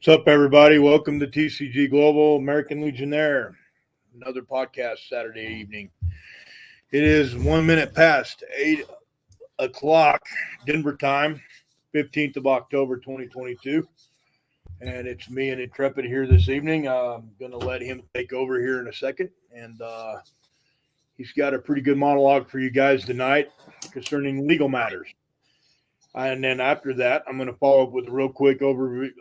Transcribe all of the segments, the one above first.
What's up, everybody? Welcome to TCG Global American Legionnaire, another podcast Saturday evening. It is 1 minute past 8 o'clock Denver time, 15th of October, 2022. And it's me and Intrepid here this evening. I'm going to let him take over here in a second. And he's got a pretty good monologue for you guys tonight concerning legal matters. And then after that, I'm going to follow up with a real quick Overwatch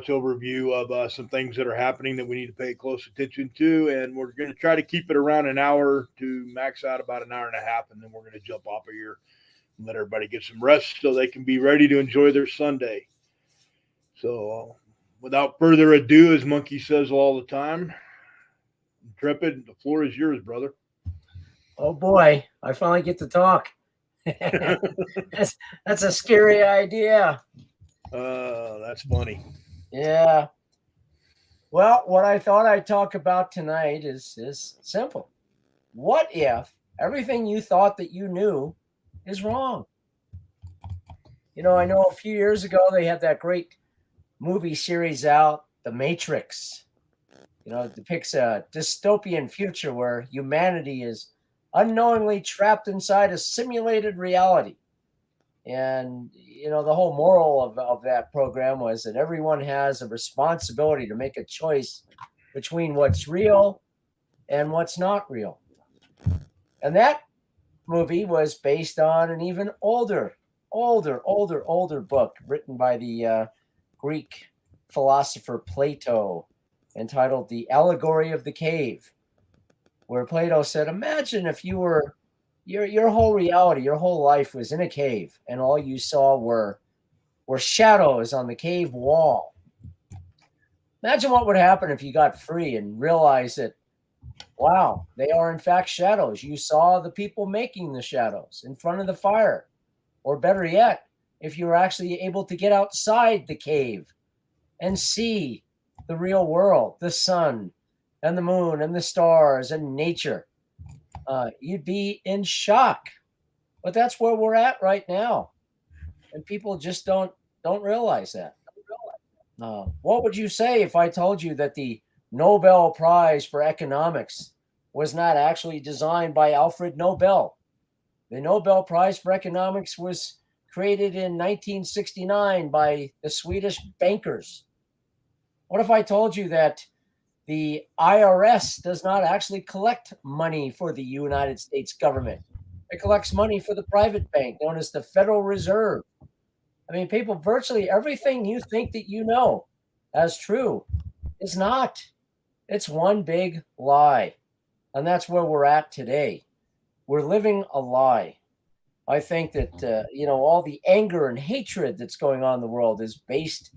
overview of some things that are happening that we need to pay close attention to. And we're going to try to keep it around an hour to max out about an hour and a half. And then we're going to jump off of here and let everybody get some rest so they can be ready to enjoy their Sunday. So without further ado, as Monkey says all the time, Intrepid, the floor is yours, brother. Oh, boy. I finally get to talk. that's a scary idea. That's funny. Yeah. Well, what I thought I'd talk about tonight is simple. What if everything you thought that you knew is wrong? You know, I know a few years ago they had that great movie series out, The Matrix. You know, it depicts a dystopian future where humanity is unknowingly trapped inside a simulated reality. And, you know, the whole moral of that program was that everyone has a responsibility to make a choice between what's real and what's not real. And that movie was based on an even older book written by the Greek philosopher Plato, entitled The Allegory of the Cave, where Plato said, imagine if you were, your whole reality, your whole life was in a cave, and all you saw were shadows on the cave wall. Imagine what would happen if you got free and realized that, wow, they are in fact shadows. You saw the people making the shadows in front of the fire. Or better yet, if you were actually able to get outside the cave and see the real world, the sun, and the moon and the stars and nature, you'd be in shock. But that's where we're at right now, and people just don't realize that. What would you say if I told you that the Nobel Prize for Economics was not actually designed by Alfred Nobel? The Nobel Prize for Economics was created in 1969 by the Swedish bankers. What if I told you that the IRS does not actually collect money for the United States government? It collects money for the private bank known as the Federal Reserve. I mean, people, virtually everything you think that you know as true is not. It's one big lie. And that's where we're at today. We're living a lie. I think that, all the anger and hatred that's going on in the world is based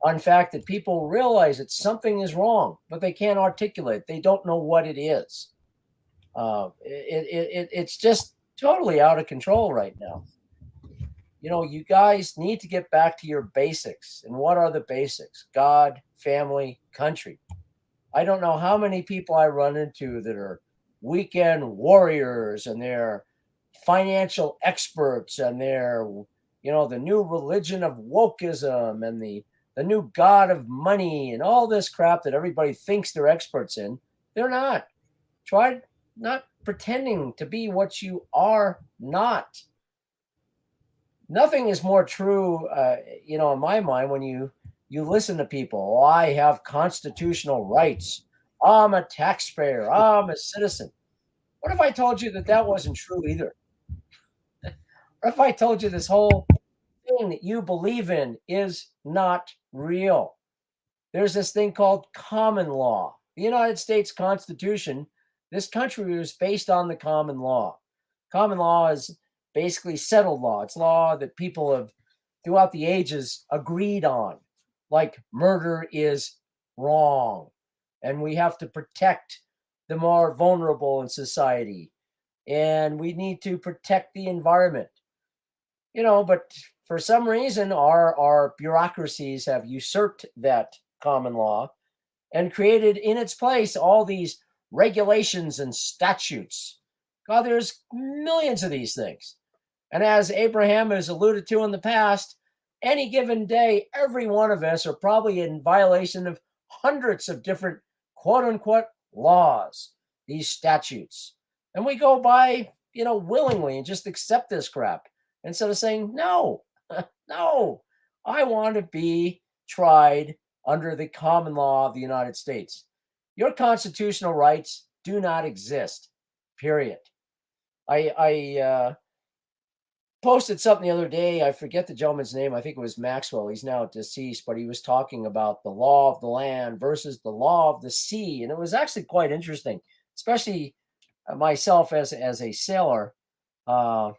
on the fact that people realize that something is wrong, but they can't articulate. They don't know what it is. It's just totally out of control right now. You know, you guys need to get back to your basics. And what are the basics? God, family, country. I don't know how many people I run into that are weekend warriors and they're financial experts and they're, the new religion of wokeism and the new god of money and all this crap that everybody thinks they're experts in. They're not. Try not pretending to be what you are not. Nothing is more true, in my mind, when you listen to people. Oh, I have constitutional rights. I'm a taxpayer. I'm a citizen. What if I told you that wasn't true either? What if I told you this whole thing that you believe in is not real? There's this thing called common law. The United States Constitution, this country was based on the common law. Common law is basically settled law. It's law that people have, throughout the ages, agreed on. Like murder is wrong, and we have to protect the more vulnerable in society, and we need to protect the environment. But for some reason, our bureaucracies have usurped that common law and created in its place all these regulations and statutes. God, there's millions of these things. And as Abraham has alluded to in the past, any given day, every one of us are probably in violation of hundreds of different quote unquote laws, these statutes. And we go by, willingly and just accept this crap instead of saying, no, no, I want to be tried under the common law of the United States. Your constitutional rights do not exist, period. I posted something the other day. I forget the gentleman's name. I think it was Maxwell. He's now deceased, but he was talking about the law of the land versus the law of the sea. And it was actually quite interesting, especially myself as a sailor. I'm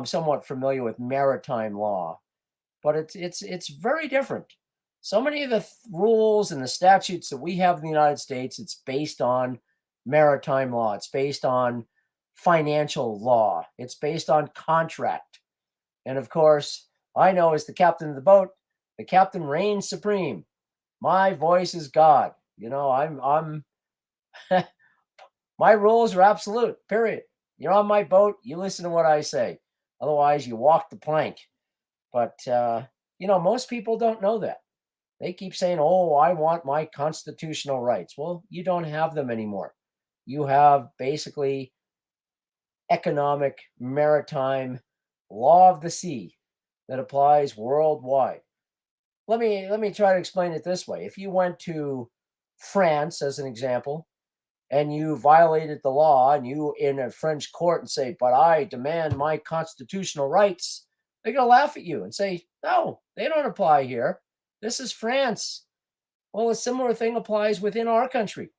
somewhat familiar with maritime law, but it's very different. So many of the rules and the statutes that we have in the United States, it's based on maritime law. It's based on financial law. It's based on contract. And of course, I know as the captain of the boat, the captain reigns supreme. My voice is God. I'm my rules are absolute, period. You're on my boat, you listen to what I say. Otherwise, you walk the plank. But, most people don't know that. They keep saying, oh, I want my constitutional rights. Well, you don't have them anymore. You have basically economic, maritime law of the sea that applies worldwide. Let me try to explain it this way. If you went to France, as an example, and you violated the law and you in a French court and say, but I demand my constitutional rights, they're going to laugh at you and say, no, they don't apply here. This is France. Well, a similar thing applies within our country.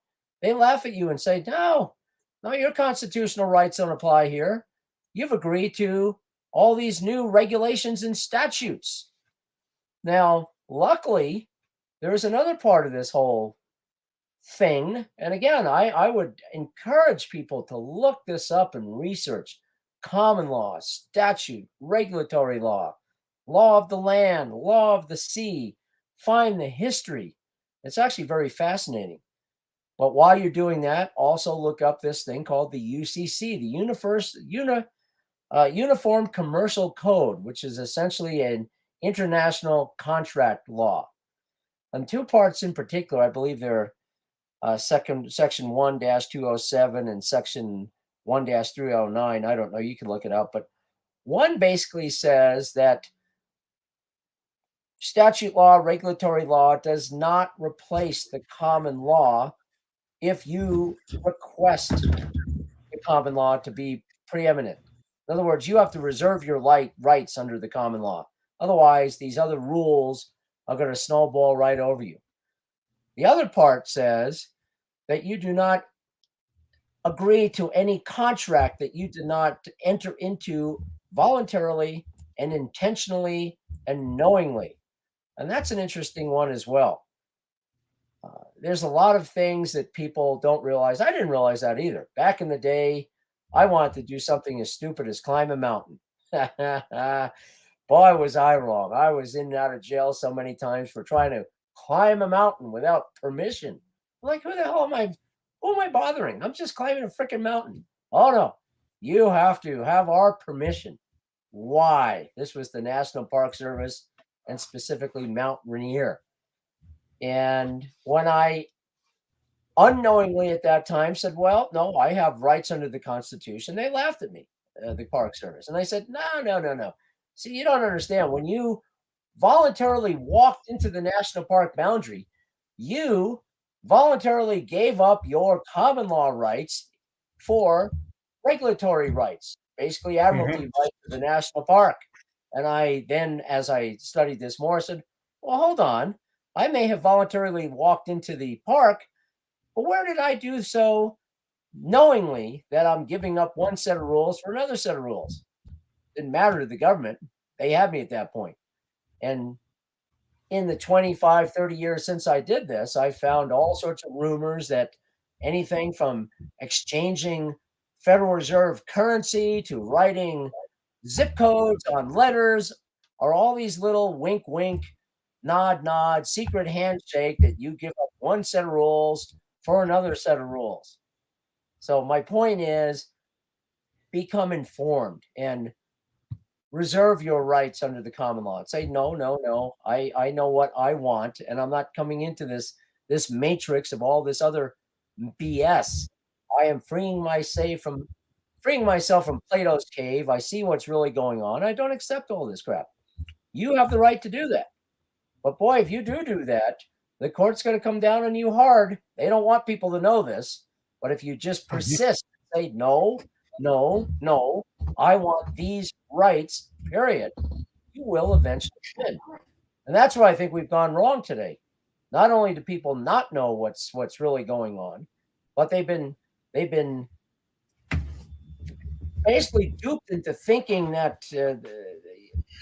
They laugh at you and say, no, your constitutional rights don't apply here. You've agreed to all these new regulations and statutes. Now, luckily, there's another part of this whole thing. And again, I would encourage people to look this up and research common law, statute, regulatory law, law of the land, law of the sea, find the history. It's actually very fascinating. But while you're doing that, also look up this thing called the UCC, the Uniform Commercial Code, which is essentially an international contract law. On two parts in particular, I believe they're section 1-207 and section 1-309. I don't know. You can look it up. But one basically says that statute law, regulatory law does not replace the common law if you request the common law to be preeminent. In other words, you have to reserve your rights under the common law. Otherwise, these other rules are going to snowball right over you. The other part says that you do not agree to any contract that you did not enter into voluntarily and intentionally and knowingly. And that's an interesting one as well. There's a lot of things that people don't realize. I didn't realize that either. Back in the day, I wanted to do something as stupid as climb a mountain. Boy, was I wrong. I was in and out of jail so many times for trying to climb a mountain without permission. I'm like, who the hell am I? Who am I bothering? I'm just climbing a freaking mountain. Oh, no. You have to have our permission. Why? This was the National Park Service and specifically Mount Rainier. And when I unknowingly at that time said, well, no, I have rights under the Constitution, they laughed at me, the Park Service. And I said, no. See, you don't understand. When you voluntarily walked into the national park boundary, you voluntarily gave up your common law rights for regulatory rights, basically admiralty rights to the national park. And I then, as I studied this more, said, well, hold on. I may have voluntarily walked into the park, but where did I do so knowingly that I'm giving up one set of rules for another set of rules? Didn't matter to the government. They had me at that point. And in the 25, 30 years since I did this, I found all sorts of rumors that anything from exchanging Federal Reserve currency to writing zip codes on letters are all these little wink, wink, nod, nod, secret handshake that you give up one set of rules for another set of rules. So my point is become informed. And reserve your rights under the common law. Say, no, no, no. I know what I want, and I'm not coming into this matrix of all this other BS. I am freeing myself from Plato's cave. I see what's really going on. I don't accept all this crap. You have the right to do that. But boy, if you do that, the court's going to come down on you hard. They don't want people to know this. But if you just persist, say, no, no, no, I want these rights, period, you will eventually win. And that's where I think we've gone wrong today. Not only do people not know what's really going on, but they've been basically duped into thinking that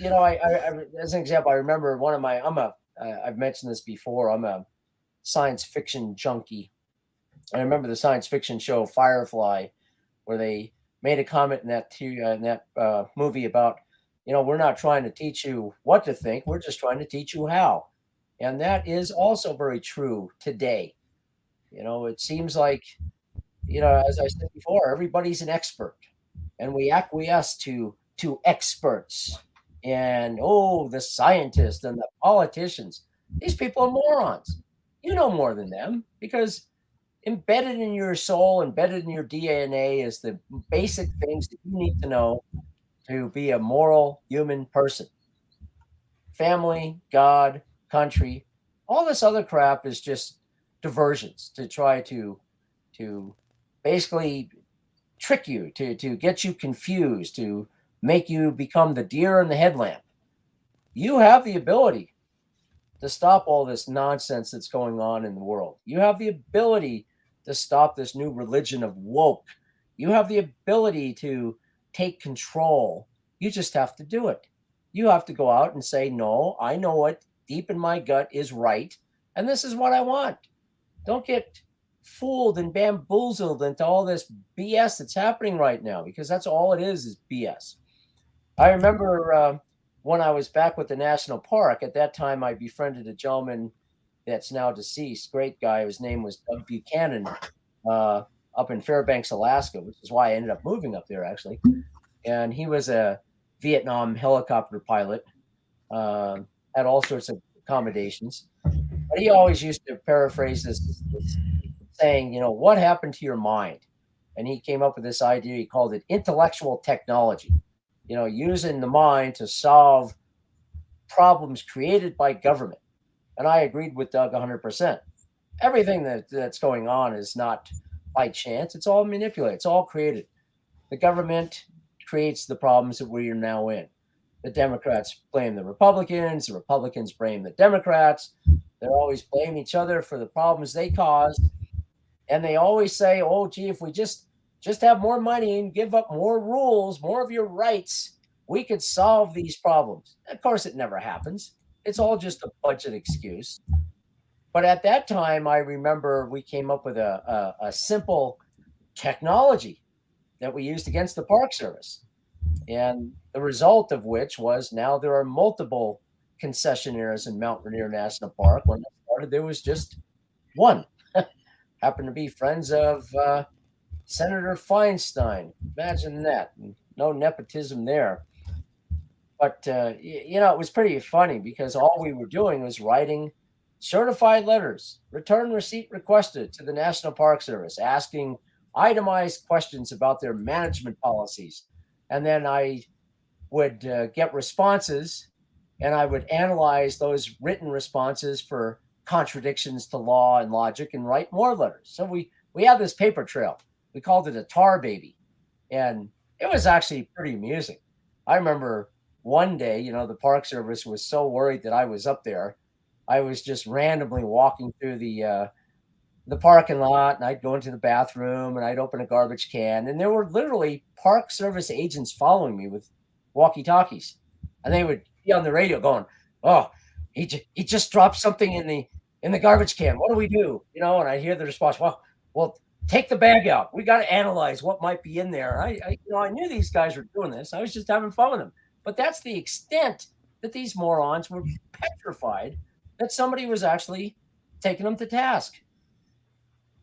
I as an example, I remember one of my I've mentioned this before. I'm a science fiction junkie. I remember the science fiction show Firefly, where they made a comment in that movie about, we're not trying to teach you what to think, we're just trying to teach you how. And that is also very true today. It seems like, as I said before, everybody's an expert, and we acquiesce to experts and the scientists and the politicians. These people are morons. You know more than them, because embedded in your soul, embedded in your DNA is the basic things that you need to know to be a moral human person. Family, God, country, all this other crap is just diversions to try to basically trick you, to get you confused, to make you become the deer in the headlamp. You have the ability to stop all this nonsense that's going on in the world. You have the ability to stop this new religion of woke. You have the ability to take control. You just have to do it. You have to go out and say, no, I know what deep in my gut is right, and this is what I want. Don't get fooled and bamboozled into all this BS that's happening right now, because that's all it is BS. I remember when I was back with the national park, at that time I befriended a gentleman that's now deceased, great guy. His name was Doug Buchanan, up in Fairbanks, Alaska, which is why I ended up moving up there, actually. And he was a Vietnam helicopter pilot, had all sorts of accommodations. But he always used to paraphrase this saying, what happened to your mind? And he came up with this idea. He called it intellectual technology, using the mind to solve problems created by government. And I agreed with Doug 100%. Everything that's going on is not by chance. It's all manipulated. It's all created. The government creates the problems that we are now in. The Democrats blame the Republicans blame the Democrats. They're always blaming each other for the problems they caused. And they always say, oh, gee, if we just have more money and give up more rules, more of your rights, we could solve these problems. Of course, it never happens. It's all just a budget excuse. But at that time, I remember we came up with a simple technology that we used against the Park Service. And the result of which was now there are multiple concessionaires in Mount Rainier National Park. When I started, there was just one. Happened to be friends of Senator Feinstein. Imagine that. No nepotism there. But, it was pretty funny, because all we were doing was writing certified letters, return receipt requested, to the National Park Service, asking itemized questions about their management policies. And then I would get responses, and I would analyze those written responses for contradictions to law and logic, and write more letters. So we had this paper trail. We called it a tar baby. And it was actually pretty amusing. I remember one day, the Park Service was so worried that I was up there. I was just randomly walking through the parking lot, and I'd go into the bathroom, and I'd open a garbage can, and there were literally Park Service agents following me with walkie-talkies, and they would be on the radio going, "Oh, he just dropped something in the garbage can. What do we do?" And I hear the response, "Well, take the bag out. We got to analyze what might be in there." I knew these guys were doing this. I was just having fun with them. But that's the extent that these morons were petrified that somebody was actually taking them to task.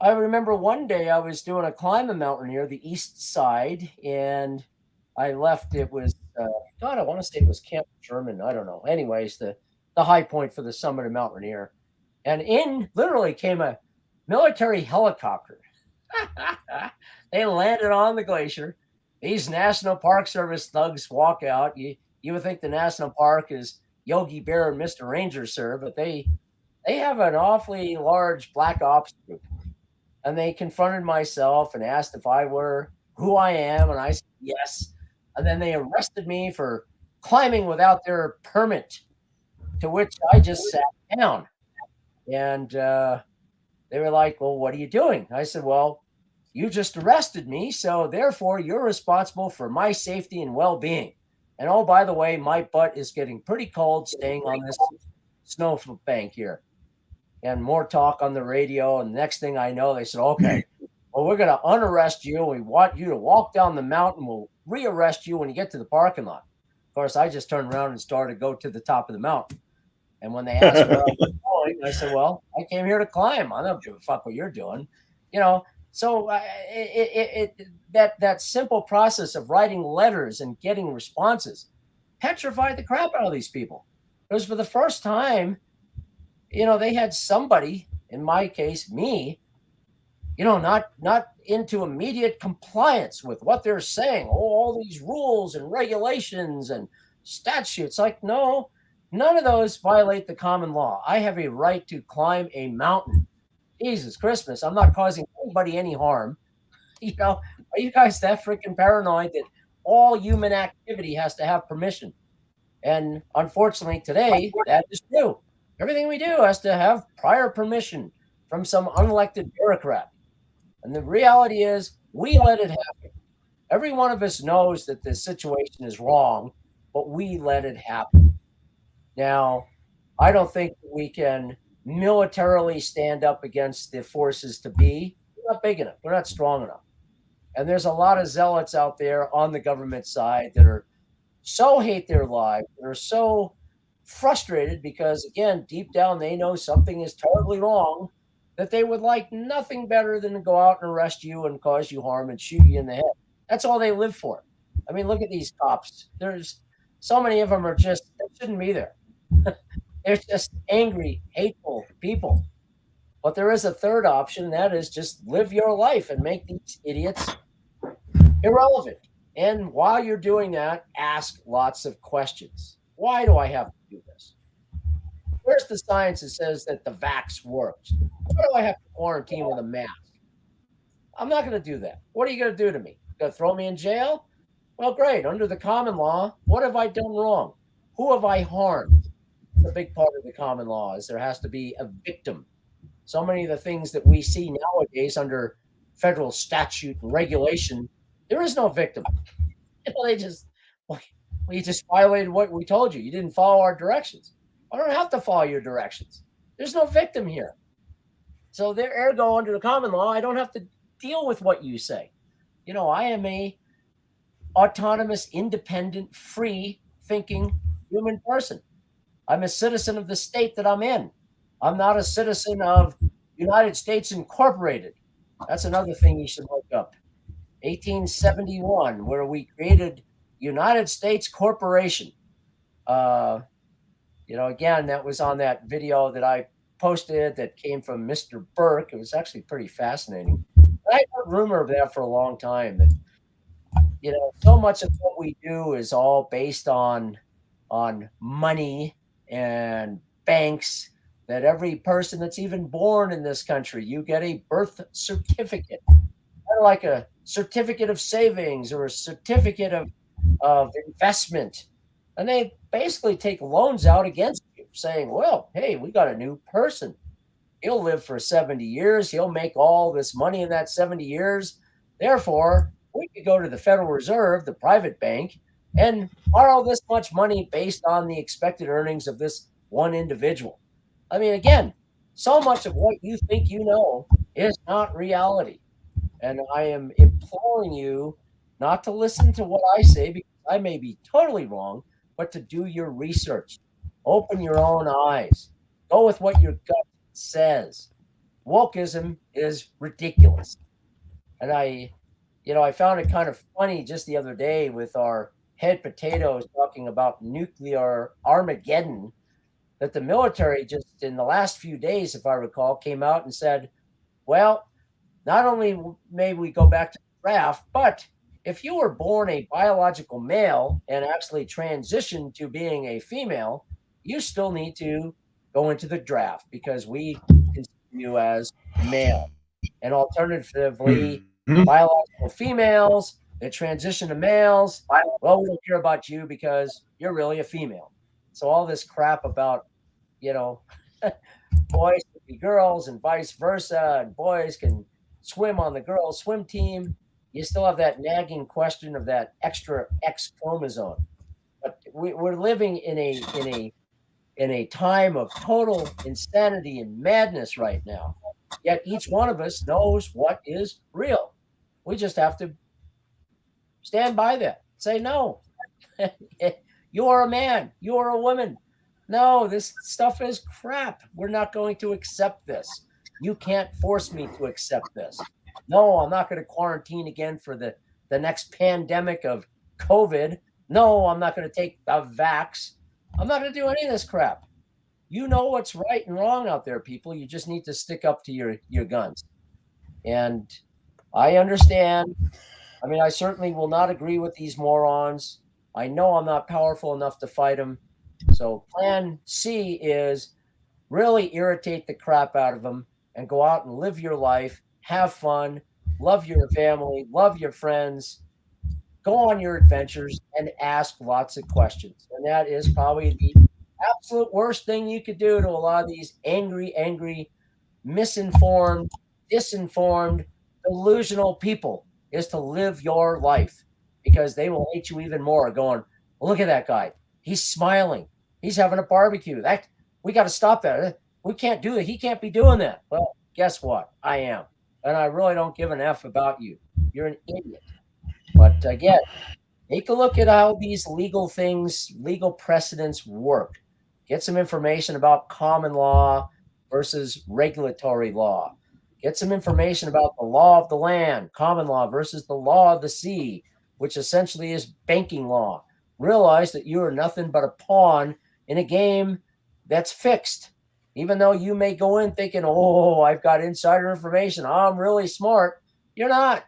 I remember one day I was doing a climb in Mount Rainier, the east side, and I left. It was God. I want to say it was Camp Sherman. I don't know. Anyways, the high point for the summit of Mount Rainier, and in literally came a military helicopter. They landed on the glacier. These National Park Service thugs walk out. You would think the national park is Yogi Bear and Mr. Ranger, sir, but they have an awfully large black ops group. And they confronted myself and asked if I were who I am, and I said yes. And then they arrested me for climbing without their permit, to which I just sat down. And they were like, "Well, what are you doing?" I said, "Well, you just arrested me, so therefore you're responsible for my safety and well-being. And oh, by the way, my butt is getting pretty cold staying on this snow bank here." And more talk on the radio. And the next thing I know, they said, "Okay, well, we're going to unarrest you. We want you to walk down the mountain. We'll rearrest you when you get to the parking lot." Of course, I just turned around and started to go to the top of the mountain. And when they asked where I was going, I said, "Well, I came here to climb. I don't give a fuck what you're doing." So that simple process of writing letters and getting responses petrified the crap out of these people. Because for the first time, they had somebody, in my case, me, not into immediate compliance with what they're saying. Oh, all these rules and regulations and statutes. Like, no, none of those violate the common law. I have a right to climb a mountain. Jesus Christmas, I'm not causing anybody any harm. Are you guys that freaking paranoid that all human activity has to have permission? And unfortunately, today, that is true. Everything we do has to have prior permission from some unelected bureaucrat. And the reality is, we let it happen. Every one of us knows that this situation is wrong, but we let it happen. Now, I don't think we can militarily stand up against the forces to be. We're not big enough. We're not strong enough. And there's a lot of zealots out there on the government side that are so hate their lives. They're so frustrated because, again, deep down, they know something is terribly wrong, that they would like nothing better than to go out and arrest you and cause you harm and shoot you in the head. That's all they live for. I mean, look at these cops. There's so many of them they shouldn't be there. They're just angry, hateful people. But there is a third option, and that is just live your life and make these idiots irrelevant. And while you're doing that, ask lots of questions. Why do I have to do this? Where's the science that says that the vax works? Why do I have to quarantine with a mask? I'm not going to do that. What are you going to do to me? Going to throw me in jail? Well, great. Under the common law, what have I done wrong? Who have I harmed? A big part of the common law is there has to be a victim. So many of the things that we see nowadays under federal statute and regulation, there is no victim. You just violated what we told you. You didn't follow our directions. I don't have to follow your directions. There's no victim here. So ergo, under the common law, I don't have to deal with what you say. I am a autonomous, independent, free thinking human person. I'm a citizen of the state that I'm in. I'm not a citizen of United States Incorporated. That's another thing you should look up. 1871, where we created United States Corporation. Again, that was on that video that I posted that came from Mr. Burke. It was actually pretty fascinating. I heard rumor of that for a long time. That so much of what we do is all based on money and banks. That every person that's even born in this country, you get a birth certificate, kind of like a certificate of savings or a certificate of investment. And they basically take loans out against you, saying, well, hey, we got a new person. He'll live for 70 years. He'll make all this money in that 70 years. Therefore, we could go to the Federal Reserve, the private bank, and borrow this much money based on the expected earnings of this one individual. I mean, again, so much of what you think you know is not reality. And I am imploring you not to listen to what I say, because I may be totally wrong, but to do your research. Open your own eyes. Go with what your gut says. Wokeism is ridiculous. And I found it kind of funny just the other day with our head potatoes talking about nuclear Armageddon, that the military just in the last few days, if I recall, came out and said, well, not only may we go back to the draft, but if you were born a biological male and actually transitioned to being a female, you still need to go into the draft because we consider you as male. And alternatively, Mhm. biological females that transition to males, well, we don't care about you because you're really a female. So all this crap about, you know, boys can be girls and vice versa, and boys can swim on the girls' swim team. You still have that nagging question of that extra X chromosome. But we're living in a time of total insanity and madness right now. Yet each one of us knows what is real. We just have to stand by that. Say no. You are a man. You are a woman. No, this stuff is crap. We're not going to accept this. You can't force me to accept this. No, I'm not going to quarantine again for the next pandemic of COVID. No, I'm not going to take the vax. I'm not going to do any of this crap. You know what's right and wrong out there, people. You just need to stick up to your guns. And I understand. I mean, I certainly will not agree with these morons. I know I'm not powerful enough to fight them. So plan C is really irritate the crap out of them and go out and live your life, have fun, love your family, love your friends, go on your adventures and ask lots of questions. And that is probably the absolute worst thing you could do to a lot of these angry, misinformed, disinformed, delusional people is to live your life, because they will hate you even more going, well, look at that guy. He's smiling. He's having a barbecue. That we got to stop that. We can't do it. He can't be doing that. Well, guess what? I am. And I really don't give an F about you. You're an idiot. But again, take a look at how these legal precedents work. Get some information about common law versus regulatory law. Get some information about the law of the land, common law versus the law of the sea, which essentially is banking law. Realize that you are nothing but a pawn in a game that's fixed. Even though you may go in thinking, oh, I've got insider information, I'm really smart. You're not.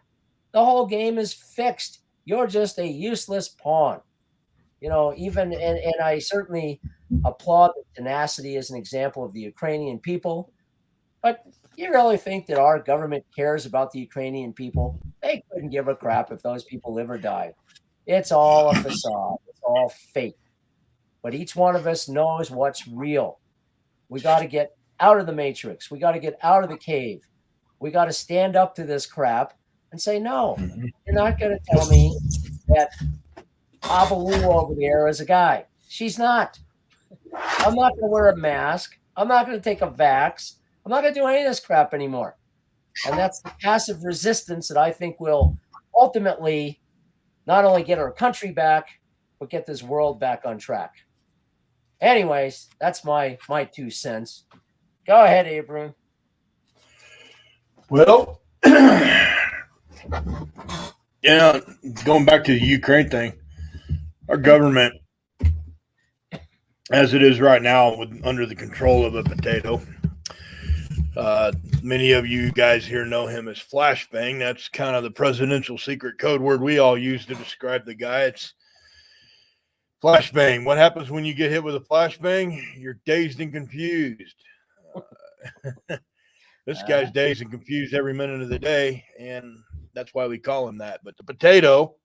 The whole game is fixed. You're just a useless pawn. And I certainly applaud the tenacity as an example of the Ukrainian people. But you really think that our government cares about the Ukrainian people? They couldn't give a crap if those people live or die. It's all a facade. It's all fake. But each one of us knows what's real. We got to get out of the matrix. We got to get out of the cave. We got to stand up to this crap and say, no, you're not going to tell me that Abalu over there is a guy. She's not. I'm not going to wear a mask. I'm not going to take a vax. I'm not going to do any of this crap anymore. And that's the passive resistance that I think will ultimately not only get our country back, but get this world back on track. Anyways, that's my 2 cents. Go ahead, Abram. Well, yeah, going back to the Ukraine thing, our government, as it is right now, under the control of a potato. Many of you guys here know him as Flashbang. That's kind of the presidential secret code word we all use to describe the guy. It's flashbang. What happens when you get hit with a flashbang? You're dazed and confused. This guy's dazed and confused every minute of the day, and that's why we call him that. But the potato,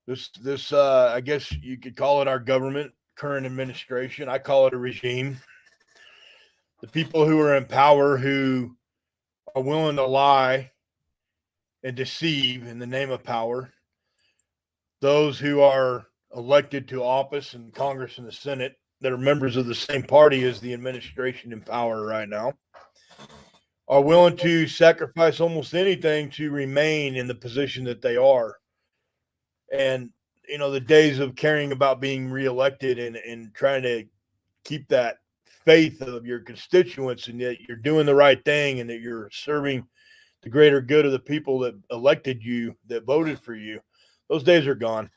this I guess you could call it our government, current administration. I call it a regime. The people who are in power, who are willing to lie and deceive in the name of power, those who are elected to office in Congress and the Senate that are members of the same party as the administration in power right now, are willing to sacrifice almost anything to remain in the position that they are. And, the days of caring about being reelected and trying to keep that faith of your constituents and that you're doing the right thing and that you're serving the greater good of the people that elected you, that voted for you. Those days are gone.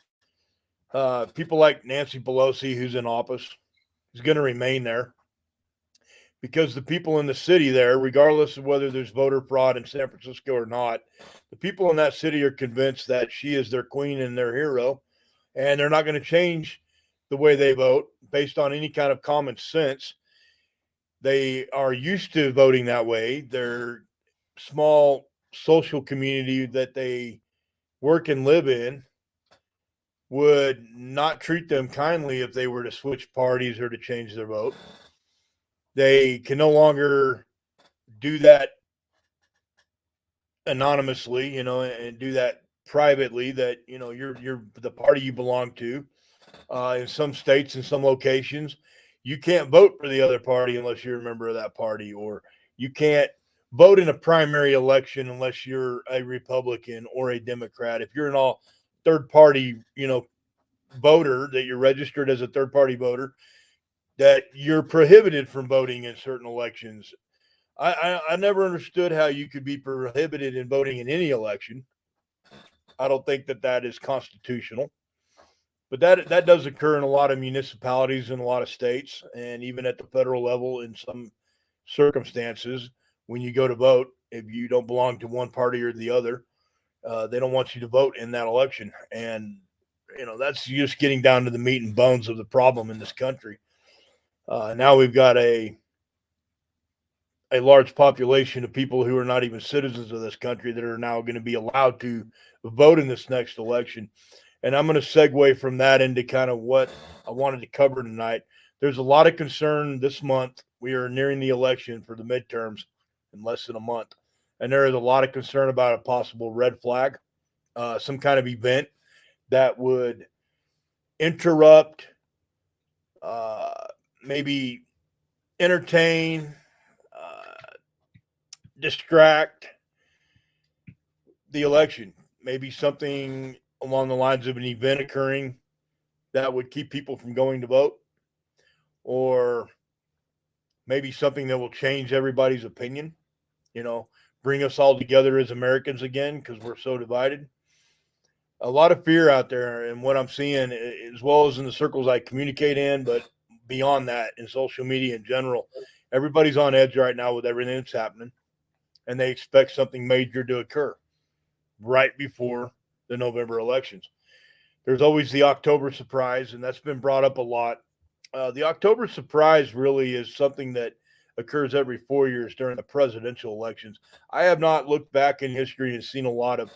People like Nancy Pelosi, who's in office, is going to remain there because the people in the city there, regardless of whether there's voter fraud in San Francisco or not, the people in that city are convinced that she is their queen and their hero, and they're not going to change the way they vote based on any kind of common sense. They are used to voting that way. Their small social community that they work and live in would not treat them kindly if they were to switch parties or to change their vote. They can no longer do that anonymously, and do that privately, that, you're the party you belong to. In some states, in some locations, you can't vote for the other party unless you're a member of that party, or you can't vote in a primary election unless you're a Republican or a Democrat. If you're an all third party, voter, that you're registered as a third party voter, that you're prohibited from voting in certain elections. I never understood how you could be prohibited in voting in any election. I don't think that is constitutional, but that does occur in a lot of municipalities in a lot of states, and even at the federal level in some circumstances. When you go to vote, if you don't belong to one party or the other, they don't want you to vote in that election. And that's just getting down to the meat and bones of the problem in this country. Now we've got a large population of people who are not even citizens of this country that are now going to be allowed to vote in this next election. And I'm going to segue from that into kind of what I wanted to cover tonight. There's a lot of concern this month. We are nearing the election for the midterms in less than a month. And there is a lot of concern about a possible red flag, some kind of event that would interrupt, maybe entertain, distract the election. Maybe something along the lines of an event occurring that would keep people from going to vote, or maybe something that will change everybody's opinion, bring us all together as Americans again, because we're so divided. A lot of fear out there, and what I'm seeing, as well as in the circles I communicate in, but beyond that, in social media in general, everybody's on edge right now with everything that's happening, and they expect something major to occur right before the November elections. There's always the October surprise, and that's been brought up a lot. The October surprise really is something that occurs every 4 years during the presidential elections. I have not looked back in history and seen a lot of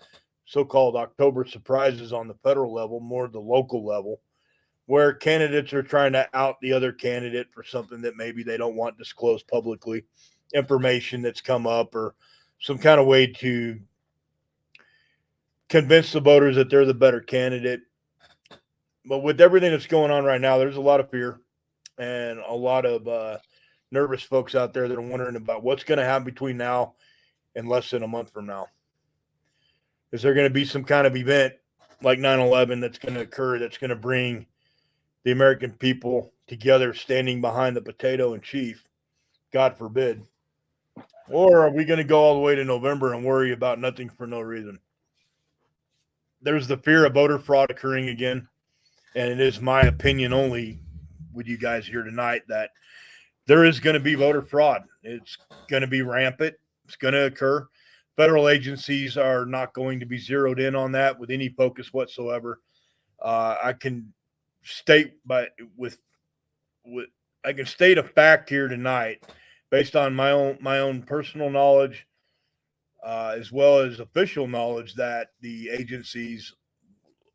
so-called October surprises on the federal level, more the local level, where candidates are trying to out the other candidate for something that maybe they don't want disclosed publicly, information that's come up, or some kind of way to convince the voters that they're the better candidate. But with everything that's going on right now, there's a lot of fear and a lot of nervous folks out there that are wondering about what's going to happen between now and less than a month from now. Is there going to be some kind of event like 9/11 that's going to occur, that's going to bring the American people together, standing behind the potato in chief, God forbid? Or are we going to go all the way to November and worry about nothing for no reason? There's the fear of voter fraud occurring again. And it is my opinion only with you guys here tonight that there is going to be voter fraud. It's going to be rampant. It's going to occur. Federal agencies are not going to be zeroed in on that with any focus whatsoever. I can state I can state a fact here tonight based on my own personal knowledge, as well as official knowledge, that the agencies,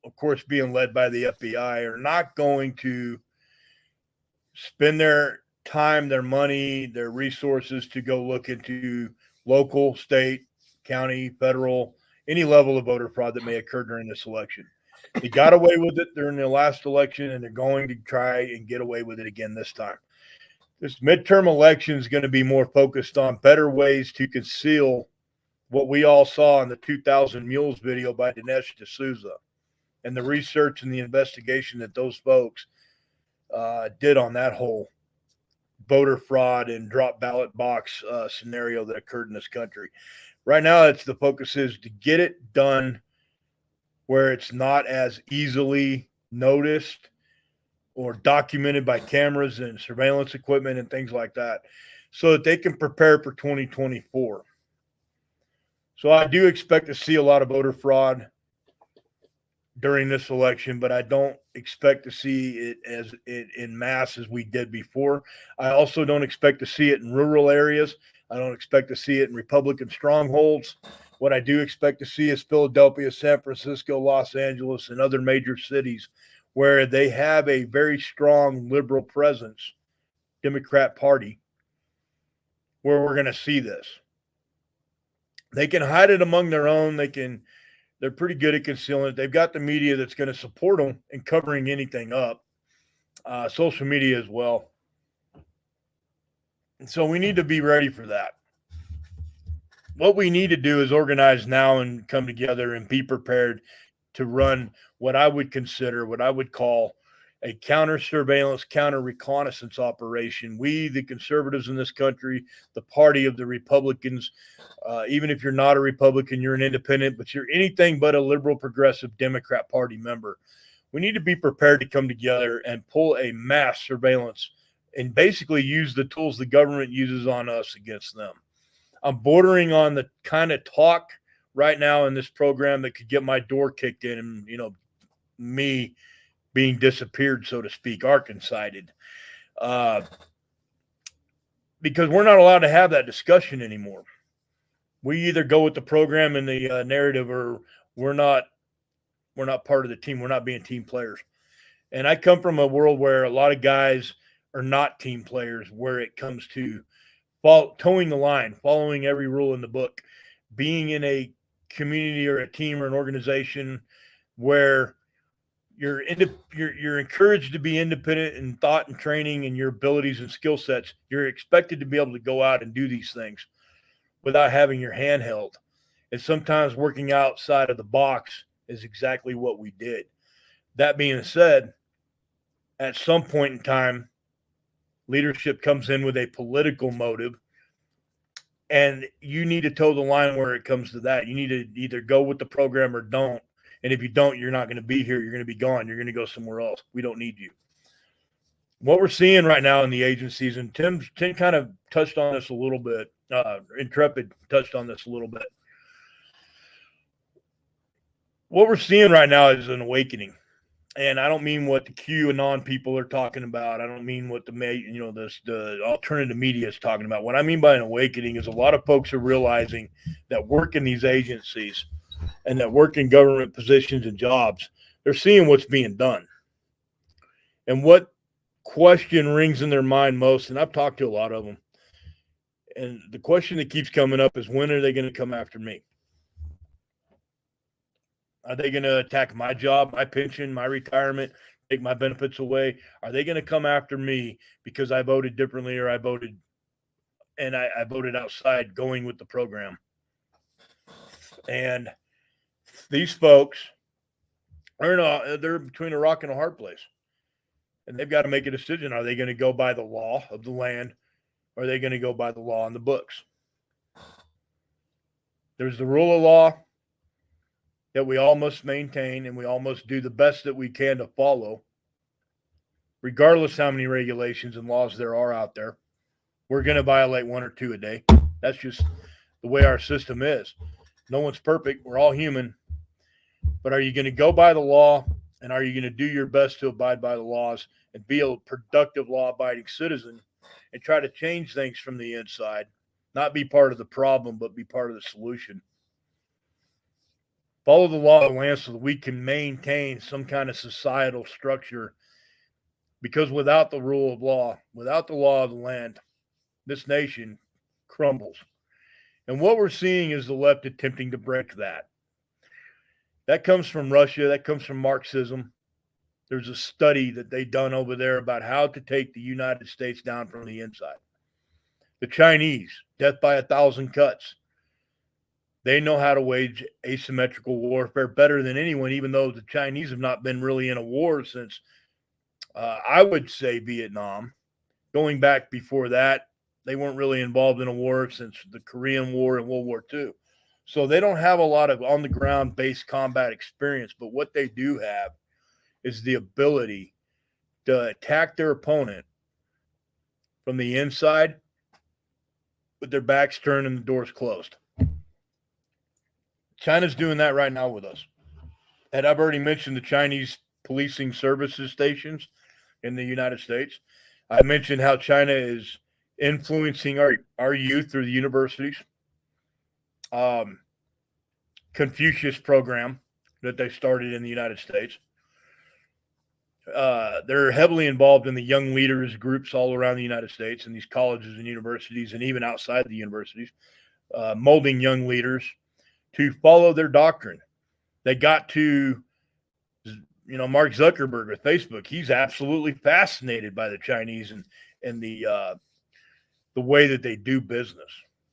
of course, being led by the FBI, are not going to spend their time, their money, their resources to go look into local, state, county, federal, any level of voter fraud that may occur during this election. They got away with it during the last election, and they're going to try and get away with it again this time. This midterm election is going to be more focused on better ways to conceal what we all saw in the 2000 Mules video by Dinesh D'Souza, and the research and the investigation that those folks did on that whole voter fraud and drop ballot box scenario that occurred in this country. Right now, the focus is to get it done where it's not as easily noticed or documented by cameras and surveillance equipment and things like that, so that they can prepare for 2024. So I do expect to see a lot of voter fraud during this election, but I don't expect to see it in mass as we did before. I also don't expect to see it in rural areas. I don't expect to see it in Republican strongholds. What I do expect to see is Philadelphia, San Francisco, Los Angeles, and other major cities where they have a very strong liberal presence, Democrat Party, where we're going to see this. They can hide it among their own. They're pretty good at concealing it. They've got the media that's going to support them in covering anything up, social media as well. And so we need to be ready for that. What we need to do is organize now and come together and be prepared to run what I would call a counter surveillance, counter reconnaissance operation. We, the conservatives in this country, the party of the Republicans, even if you're not a Republican, you're an independent, but you're anything but a liberal, progressive Democrat Party member. We need to be prepared to come together and pull a mass surveillance and basically use the tools the government uses on us against them. I'm bordering on the kind of talk right now in this program that could get my door kicked in and, me being disappeared, so to speak, Arkansas-sided. Because we're not allowed to have that discussion anymore. We either go with the program and the narrative, or we're not part of the team. We're not being team players. And I come from a world where a lot of guys are not team players where it comes to towing the line, following every rule in the book, being in a community or a team or an organization where you're encouraged to be independent in thought and training and your abilities and skill sets. You're expected to be able to go out and do these things without having your hand held. And sometimes working outside of the box is exactly what we did. That being said, at some point in time, leadership comes in with a political motive, and you need to toe the line where it comes to that. You need to either go with the program or don't. And if you don't, you're not going to be here. You're going to be gone. You're going to go somewhere else. We don't need you. What we're seeing right now in the agencies, and Tim kind of touched on this a little bit. Intrepid touched on this a little bit. What we're seeing right now is an awakening. And I don't mean what the QAnon people are talking about. I don't mean what the alternative media is talking about. What I mean by an awakening is a lot of folks are realizing that work in these agencies and that work in government positions and jobs, they're seeing what's being done. And what question rings in their mind most, and I've talked to a lot of them, and the question that keeps coming up is, when are they going to come after me? Are they going to attack my job, my pension, my retirement, take my benefits away? Are they going to come after me because I voted differently, or I voted outside going with the program? And these folks they're between a rock and a hard place. And they've got to make a decision. Are they going to go by the law of the land, or are they going to go by the law in the books? There's the rule of law that we all must maintain, and we all must do the best that we can to follow, regardless how many regulations and laws there are out there. We're going to violate one or two a day. That's just the way our system is. No one's perfect. We're all human. But are you going to go by the law, and are you going to do your best to abide by the laws and be a productive, law-abiding citizen and try to change things from the inside, not be part of the problem, but be part of the solution? Follow the law of the land so that we can maintain some kind of societal structure, because without the rule of law, without the law of the land, this nation crumbles. And what we're seeing is the left attempting to break that. That comes from Russia. That comes from Marxism. There's a study that they've done over there about how to take the United States down from the inside. The Chinese, death by 1,000 cuts. They know how to wage asymmetrical warfare better than anyone, even though the Chinese have not been really in a war since, I would say, Vietnam. Going back before that, they weren't really involved in a war since the Korean War and World War II. So they don't have a lot of on the ground based combat experience, but what they do have is the ability to attack their opponent from the inside with their backs turned and the doors closed. China's doing that right now with us. And I've already mentioned the Chinese policing services stations in the United States. I mentioned how China is influencing our youth through the universities. Confucius program that they started in the United States. They're heavily involved in the young leaders groups all around the United States and these colleges and universities and even outside the universities, molding young leaders to follow their doctrine. They got to, Mark Zuckerberg with Facebook. He's absolutely fascinated by the Chinese and the way that they do business.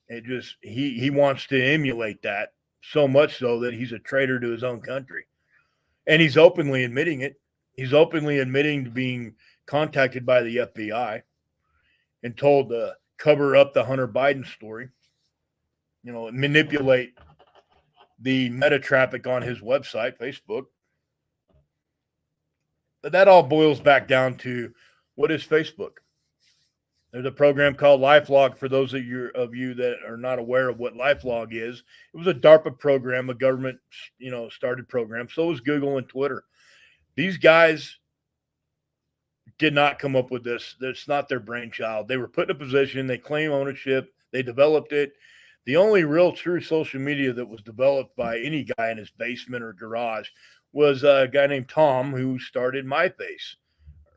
It just he wants to emulate that so much so that he's a traitor to his own country, and he's openly admitting it. He's openly admitting to being contacted by the FBI and told to cover up the Hunter Biden story, manipulate the meta traffic on his website, Facebook. But that all boils back down to what is Facebook? There's a program called LifeLog for those of you that are not aware of what LifeLog is. It was a DARPA program, a government, started program. So was Google and Twitter. These guys did not come up with this. It's not their brainchild. They were put in a position. They claim ownership. They developed it. The only real true social media that was developed by any guy in his basement or garage was a guy named Tom who started MySpace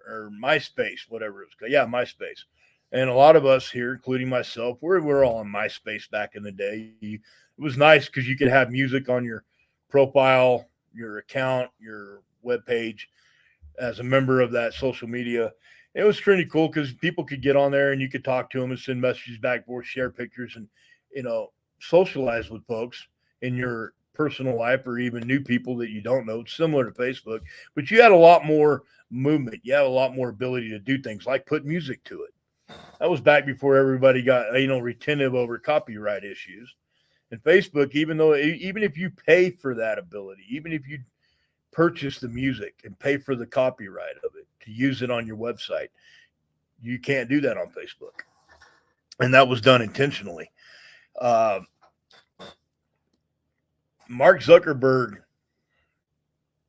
or MySpace, whatever it was called. Yeah, MySpace. And a lot of us here, including myself, we're all on MySpace back in the day. It was nice because you could have music on your profile, your account, your webpage as a member of that social media. It was pretty cool because people could get on there and you could talk to them and send messages back and forth, share pictures, and socialize with folks in your personal life or even new people that you don't know. It's similar to Facebook, but you had a lot more movement. You had a lot more ability to do things like put music to it. That was back before everybody got, retentive over copyright issues. And Facebook, even if you pay for that ability, even if you purchase the music and pay for the copyright of it to use it on your website, you can't do that on Facebook. And that was done intentionally. Mark Zuckerberg,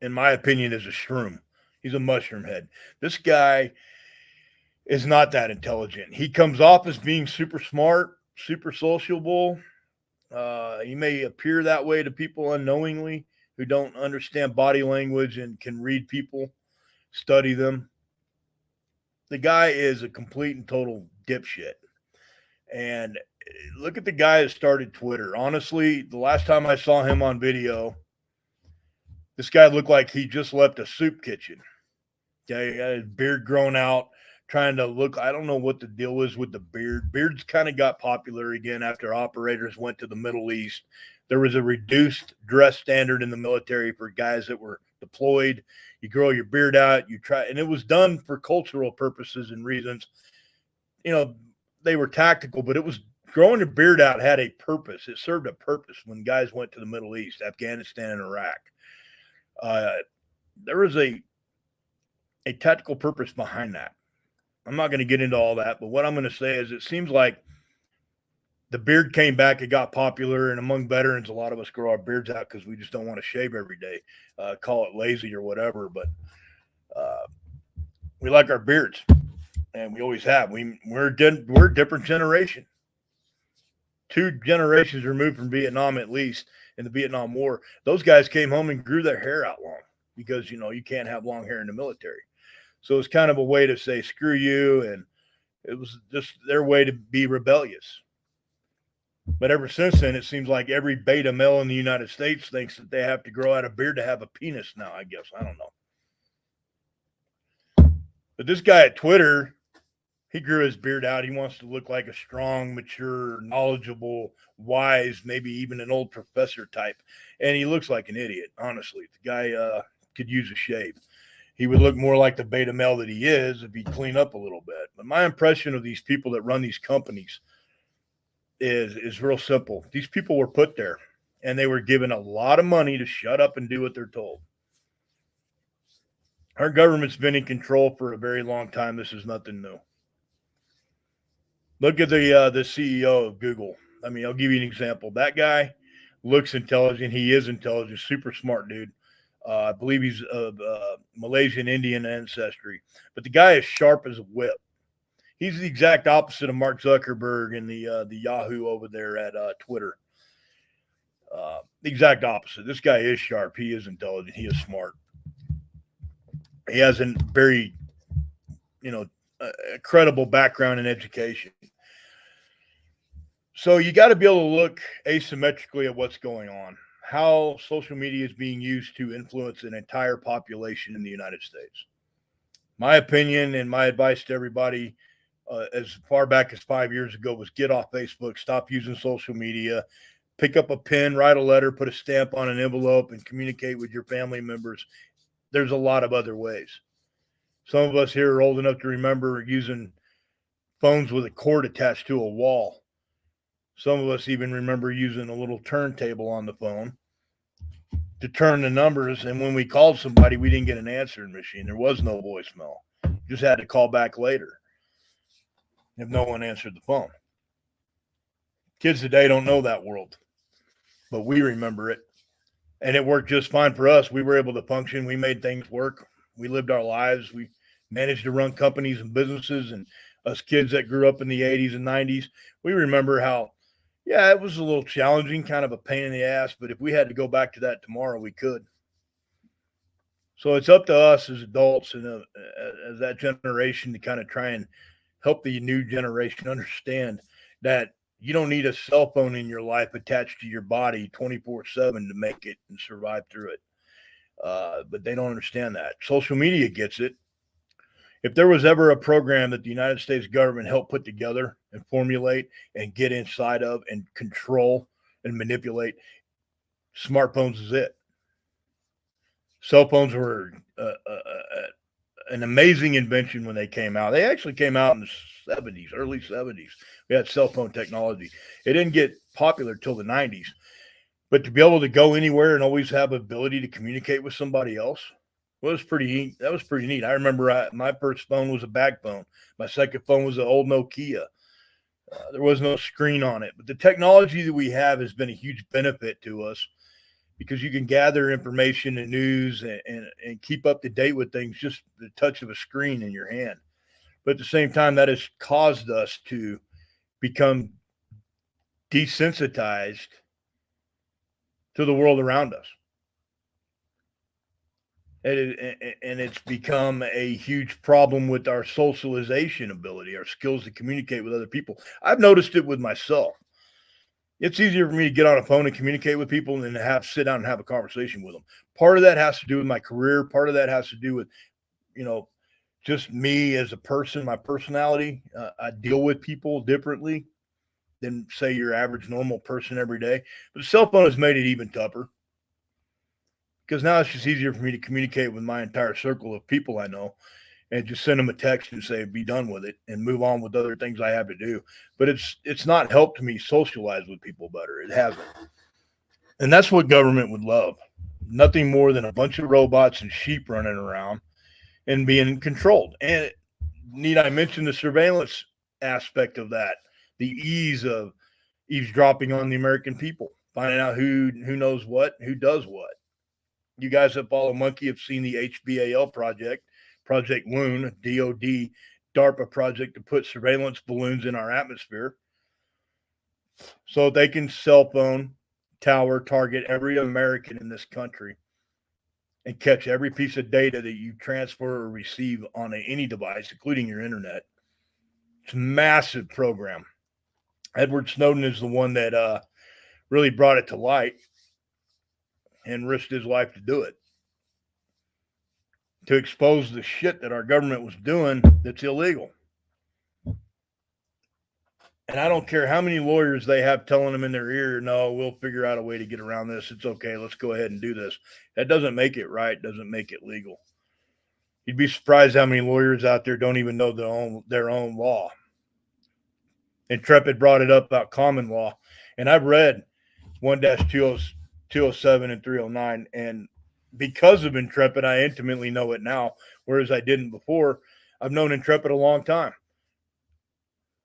in my opinion, is a shroom. He's a mushroom head. This guy is not that intelligent. He comes off as being super smart, super sociable. He may appear that way to people unknowingly who don't understand body language and can read people, study them. The guy is a complete and total dipshit. And look at the guy that started Twitter. Honestly, the last time I saw him on video, this guy looked like he just left a soup kitchen. Okay, he had his beard grown out, trying to look. I don't know what the deal is with the beard. Beards kind of got popular again after operators went to the Middle East. There was a reduced dress standard in the military for guys that were deployed. You grow your beard out, and it was done for cultural purposes and reasons. They were tactical, but it was growing your beard out had a purpose. It served a purpose when guys went to the Middle East, Afghanistan, and Iraq. There was a tactical purpose behind that. I'm not going to get into all that, but what I'm going to say is it seems like the beard came back. It got popular, and among veterans, a lot of us grow our beards out because we just don't want to shave every day, call it lazy or whatever, but we like our beards, and we always have. We're a different generation. 2 generations removed from Vietnam, at least in the Vietnam War. Those guys came home and grew their hair out long because, you can't have long hair in the military. So it's kind of a way to say, screw you. And it was just their way to be rebellious. But ever since then, it seems like every beta male in the United States thinks that they have to grow out a beard to have a penis now, I guess. I don't know. But this guy at Twitter, he grew his beard out. He wants to look like a strong, mature, knowledgeable, wise, maybe even an old professor type. And he looks like an idiot, honestly. The guy could use a shave. He would look more like the beta male that he is if he cleaned up a little bit. But my impression of these people that run these companies is real simple. These people were put there. and they were given a lot of money to shut up and do what they're told. Our government's been in control for a very long time. This is nothing new. Look at the CEO of Google. I mean, I'll give you an example. That guy looks intelligent. He is intelligent, super smart dude. I believe he's of Malaysian Indian ancestry. But the guy is sharp as a whip. He's the exact opposite of Mark Zuckerberg and the Yahoo over there at Twitter. The exact opposite. This guy is sharp. He is intelligent. He is smart. He has a very, a credible background in education. So you got to be able to look asymmetrically at what's going on, how social media is being used to influence an entire population in the United States. My opinion and my advice to everybody as far back as 5 years ago was get off Facebook, stop using social media, pick up a pen, write a letter, put a stamp on an envelope, and communicate with your family members. There's a lot of other ways. Some of us here are old enough to remember using phones with a cord attached to a wall. Some of us even remember using a little turntable on the phone to turn the numbers. And when we called somebody, we didn't get an answering machine. There was no voicemail. You just had to call back later if no one answered the phone. Kids today don't know that world, but we remember it. And it worked just fine for us. We were able to function. We made things work. We lived our lives. We managed to run companies and businesses. And us kids that grew up in the 80s and 90s, we remember how, yeah, it was a little challenging, kind of a pain in the ass. But if we had to go back to that tomorrow, we could. So it's up to us as adults and as that generation to kind of try and help the new generation understand that you don't need a cell phone in your life attached to your body 24/7 to make it and survive through it. But they don't understand that. Social media gets it. If there was ever a program that the United States government helped put together and formulate and get inside of and control and manipulate, smartphones is it. Cell phones were an amazing invention when they came out. They actually came out in the 70s, early 70s. We had cell phone technology. It didn't get popular till the 90s. But to be able to go anywhere and always have ability to communicate with somebody else was pretty neat. That was pretty neat. I remember my first phone was a bag phone. My second phone was an old Nokia. There was no screen on it. But the technology that we have has been a huge benefit to us because you can gather information and news and keep up to date with things just the touch of a screen in your hand. But at the same time, that has caused us to become desensitized to the world around us. And it's become a huge problem with our socialization ability, our skills to communicate with other people. I've noticed it with myself. It's easier for me to get on a phone and communicate with people than to sit down and have a conversation with them. Part of that has to do with my career. Part of that has to do with, just me as a person, my personality. I deal with people differently than, say, your average normal person every day. But the cell phone has made it even tougher because now it's just easier for me to communicate with my entire circle of people I know and just send them a text and say, be done with it and move on with other things I have to do. But it's not helped me socialize with people better. It hasn't. And that's what government would love. Nothing more than a bunch of robots and sheep running around and being controlled. And need I mention the surveillance aspect of that, the ease of eavesdropping on the American people, finding out who knows what, who does what. You guys that follow Monkey have seen the HBAL project, Project Loon, DOD, DARPA project to put surveillance balloons in our atmosphere so they can cell phone, tower, target every American in this country and catch every piece of data that you transfer or receive on any device, including your internet. It's a massive program. Edward Snowden is the one that really brought it to light and risked his life to do it, to expose the shit that our government was doing that's illegal. And I don't care how many lawyers they have telling them in their ear, no, we'll figure out a way to get around this. It's okay. Let's go ahead and do this. That doesn't make it right. Doesn't make it legal. You'd be surprised how many lawyers out there don't even know their own law. INTREPID brought it up about common law. And I've read 1-207 and 309. And because of Intrepid, I intimately know it now, whereas I didn't before. I've known Intrepid a long time.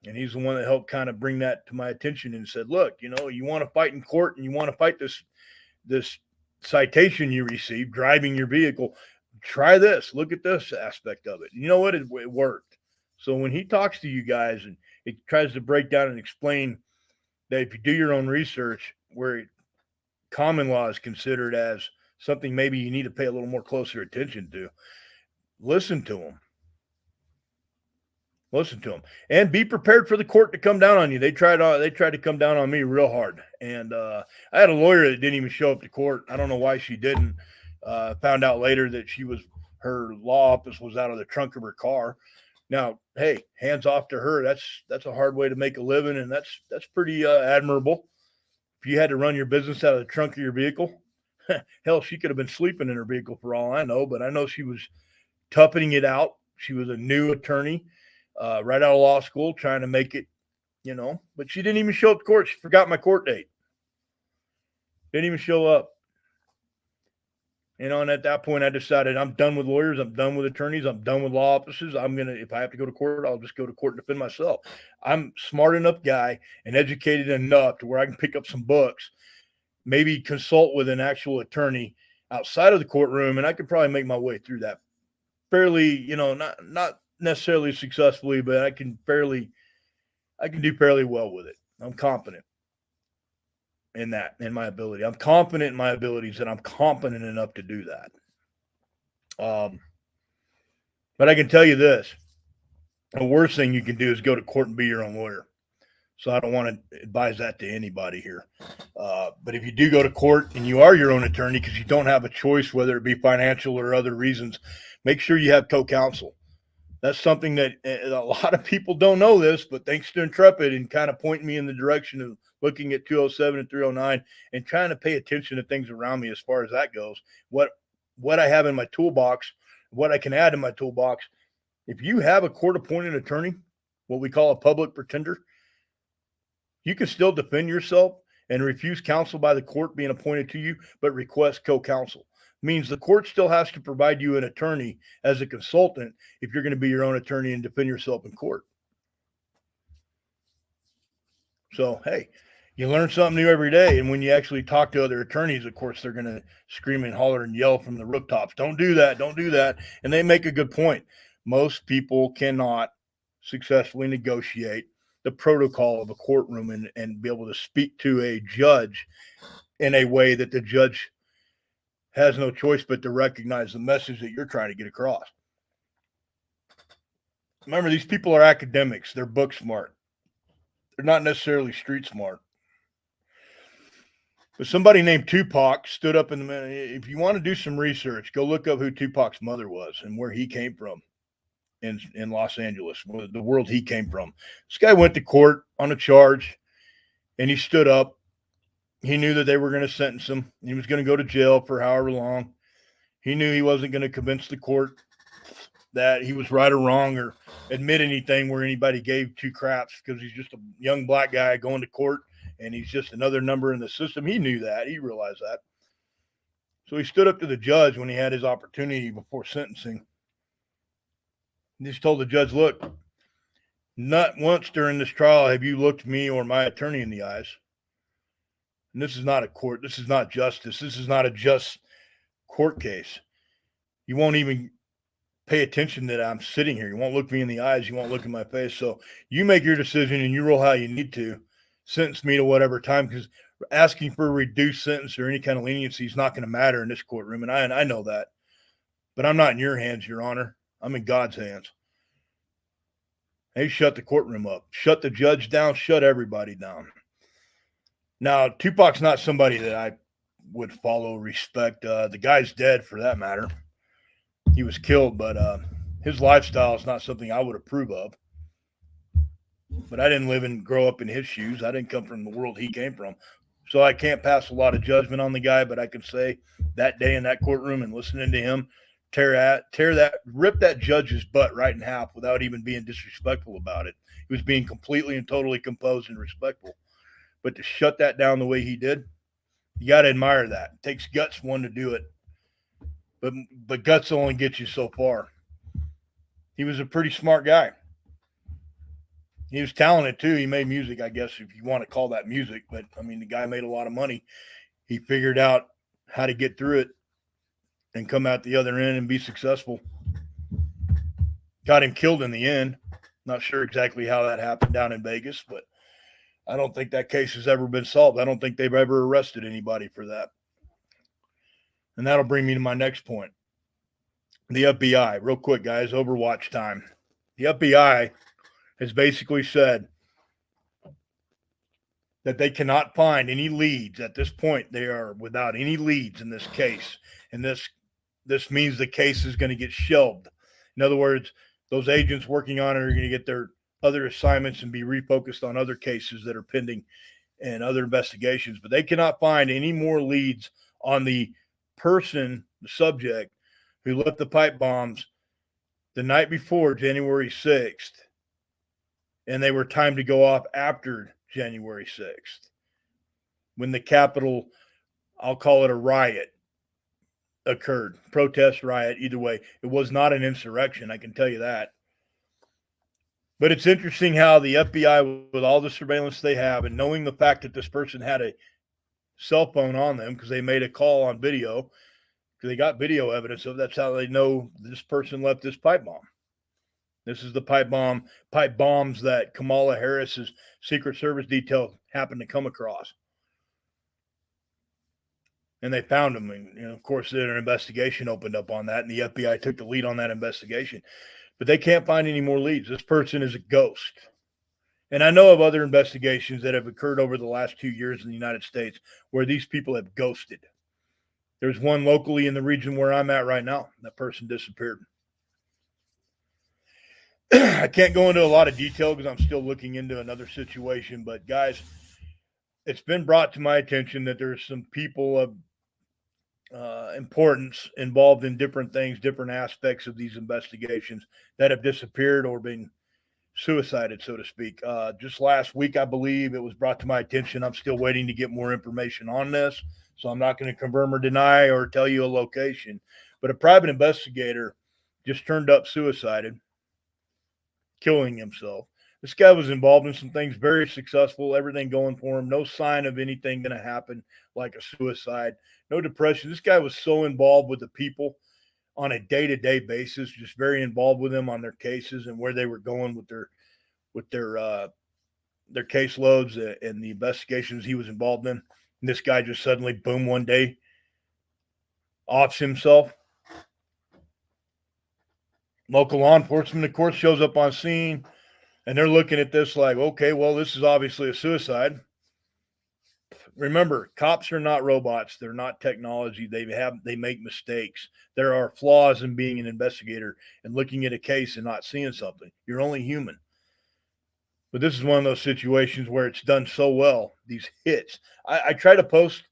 And he's the one that helped kind of bring that to my attention and said, look, you know, you want to fight in court and you want to fight this citation you received driving your vehicle, try this. Look at this aspect of it. You know what? It worked. So when he talks to you guys and it tries to break down and explain that if you do your own research, where common law is considered as something maybe you need to pay a little more closer attention to, listen to him. Listen to them and be prepared for the court to come down on you. They tried to come down on me real hard. And I had a lawyer that didn't even show up to court. I don't know why she didn't. Found out later that her law office was out of the trunk of her car. Now, hey, hands off to her. That's a hard way to make a living. And that's pretty admirable. If you had to run your business out of the trunk of your vehicle, hell, she could have been sleeping in her vehicle for all I know, but I know she was toughening it out. She was a new attorney. Right out of law school, trying to make it, you know, but she didn't even show up to court. She forgot my court date. Didn't even show up. You know, and at that point I decided I'm done with lawyers. I'm done with attorneys. I'm done with law offices. If I have to go to court, I'll just go to court and defend myself. I'm smart enough guy and educated enough to where I can pick up some books, maybe consult with an actual attorney outside of the courtroom, and I could probably make my way through that fairly, you know, not necessarily successfully, but I can do fairly well with it. I'm confident in that, in my ability. I'm confident in my abilities, and I'm competent enough to do that. But I can tell you this: the worst thing you can do is go to court and be your own lawyer. So I don't want to advise that to anybody here. But if you do go to court and you are your own attorney because you don't have a choice, whether it be financial or other reasons, make sure you have co-counsel. That's something that a lot of people don't know this, but thanks to Intrepid and kind of pointing me in the direction of looking at 207 and 309 and trying to pay attention to things around me as far as that goes, what I have in my toolbox, what I can add in my toolbox. If you have a court-appointed attorney, what we call a public pretender, you can still defend yourself and refuse counsel by the court being appointed to you, but request co-counsel. Means the court still has to provide you an attorney as a consultant if you're going to be your own attorney and defend yourself in court. So, hey, you learn something new every day. And when you actually talk to other attorneys, of course, they're going to scream and holler and yell from the rooftops, don't do that, don't do that. And they make a good point. Most people cannot successfully negotiate the protocol of a courtroom and be able to speak to a judge in a way that the judge has no choice but to recognize the message that you're trying to get across. Remember, these people are academics. They're book smart. They're not necessarily street smart. But somebody named Tupac stood up in the minute. If you want to do some research, go look up who Tupac's mother was and where he came from in Los Angeles, the world he came from. This guy went to court on a charge, and he stood up. He knew that they were going to sentence him. He was going to go to jail for however long. He knew he wasn't going to convince the court that he was right or wrong or admit anything where anybody gave two craps because he's just a young black guy going to court and he's just another number in the system. He knew that. He realized that. So he stood up to the judge when he had his opportunity before sentencing. He just told the judge, look, not once during this trial have you looked me or my attorney in the eyes. And this is not a court. This is not justice. This is not a just court case. You won't even pay attention that I'm sitting here. You won't look me in the eyes. You won't look in my face. So you make your decision and you rule how you need to. Sentence me to whatever time, because asking for a reduced sentence or any kind of leniency is not going to matter in this courtroom. And I know that. But I'm not in your hands, Your Honor. I'm in God's hands. Hey, shut the courtroom up. Shut the judge down. Shut everybody down. Now, Tupac's not somebody that I would follow, respect. The guy's dead for that matter. He was killed, but his lifestyle is not something I would approve of. But I didn't live and grow up in his shoes. I didn't come from the world he came from. So I can't pass a lot of judgment on the guy, but I can say that day in that courtroom and listening to him rip that judge's butt right in half without even being disrespectful about it. He was being completely and totally composed and respectful. But to shut that down the way he did, You got to admire that. It takes guts, one, to do it. But guts only get you so far. He was a pretty smart guy. He was talented too. He made music, I guess, if you want to call that music. But I mean, the guy made a lot of money. He figured out how to get through it and come out the other end and be successful. Got him killed in the end. Not sure exactly how that happened down in Vegas, but I don't think that case has ever been solved. I don't think they've ever arrested anybody for that. And that'll bring me to my next point. The FBI, real quick, guys, Overwatch time. The FBI has basically said that they cannot find any leads at this point. They are without any leads in this case. And this means the case is going to get shelved. In other words, those agents working on it are going to get their other assignments and be refocused on other cases that are pending and other investigations. But they cannot find any more leads on the person, the subject, who left the pipe bombs the night before January 6th. And they were timed to go off after January 6th, when the Capitol, I'll call it a riot, occurred. Protest, riot, either way. It was not an insurrection, I can tell you that. But it's interesting how the FBI, with all the surveillance they have, and knowing the fact that this person had a cell phone on them because they made a call on video, because they got video evidence of, that's how they know this person left this pipe bomb. This is the pipe bombs that Kamala Harris's Secret Service detail happened to come across. And they found them. And, of course, then an investigation opened up on that, and the FBI took the lead on that investigation. But they can't find any more leads. This person is a ghost. And I know of other investigations that have occurred over the last 2 years in the United States where these people have ghosted. There's one locally in the region where I'm at right now. That person disappeared. I can't go into a lot of detail because I'm still looking into another situation. But, guys, it's been brought to my attention that there's some people of importance involved in different things, different aspects of these investigations that have disappeared or been suicided, so to speak. Just last week, I believe, it was brought to my attention. I'm still waiting to get more information on this, so I'm not going to confirm or deny or tell you a location. But a private investigator just turned up suicided, killing himself. This guy was involved in some things, very successful, everything going for him. No sign of anything going to happen like a suicide, no depression. This guy was so involved with the people on a day-to-day basis, just very involved with them on their cases and where they were going with their caseloads and the investigations he was involved in. And this guy just suddenly, boom, one day, offs himself. Local law enforcement, of course, shows up on scene. And they're looking at this like, okay, well, this is obviously a suicide. Remember, cops are not robots. They're not technology. They make mistakes. There are flaws in being an investigator and looking at a case and not seeing something. You're only human. But this is one of those situations where it's done so well, these hits. I tried to post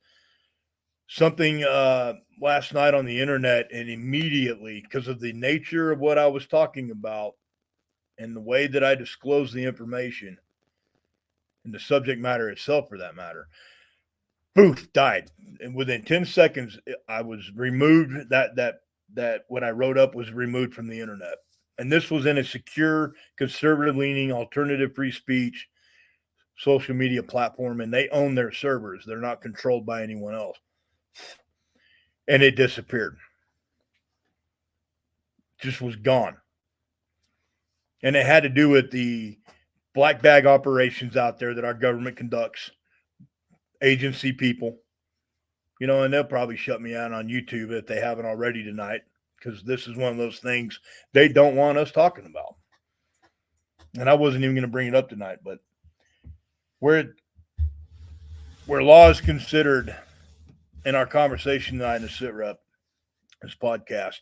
something last night on the internet, and immediately, because of the nature of what I was talking about, and the way that I disclose the information and the subject matter itself, for that matter, Booth died. And within 10 seconds, I was removed. That what I wrote up was removed from the internet. And this was in a secure, conservative-leaning, alternative free speech social media platform, and they own their servers. They're not controlled by anyone else. And it disappeared. Just was gone. And it had to do with the black bag operations out there that our government conducts, agency people, and they'll probably shut me out on YouTube if they haven't already tonight, because this is one of those things they don't want us talking about. And I wasn't even going to bring it up tonight, but where law is considered in our conversation tonight in the Sitrep, this podcast,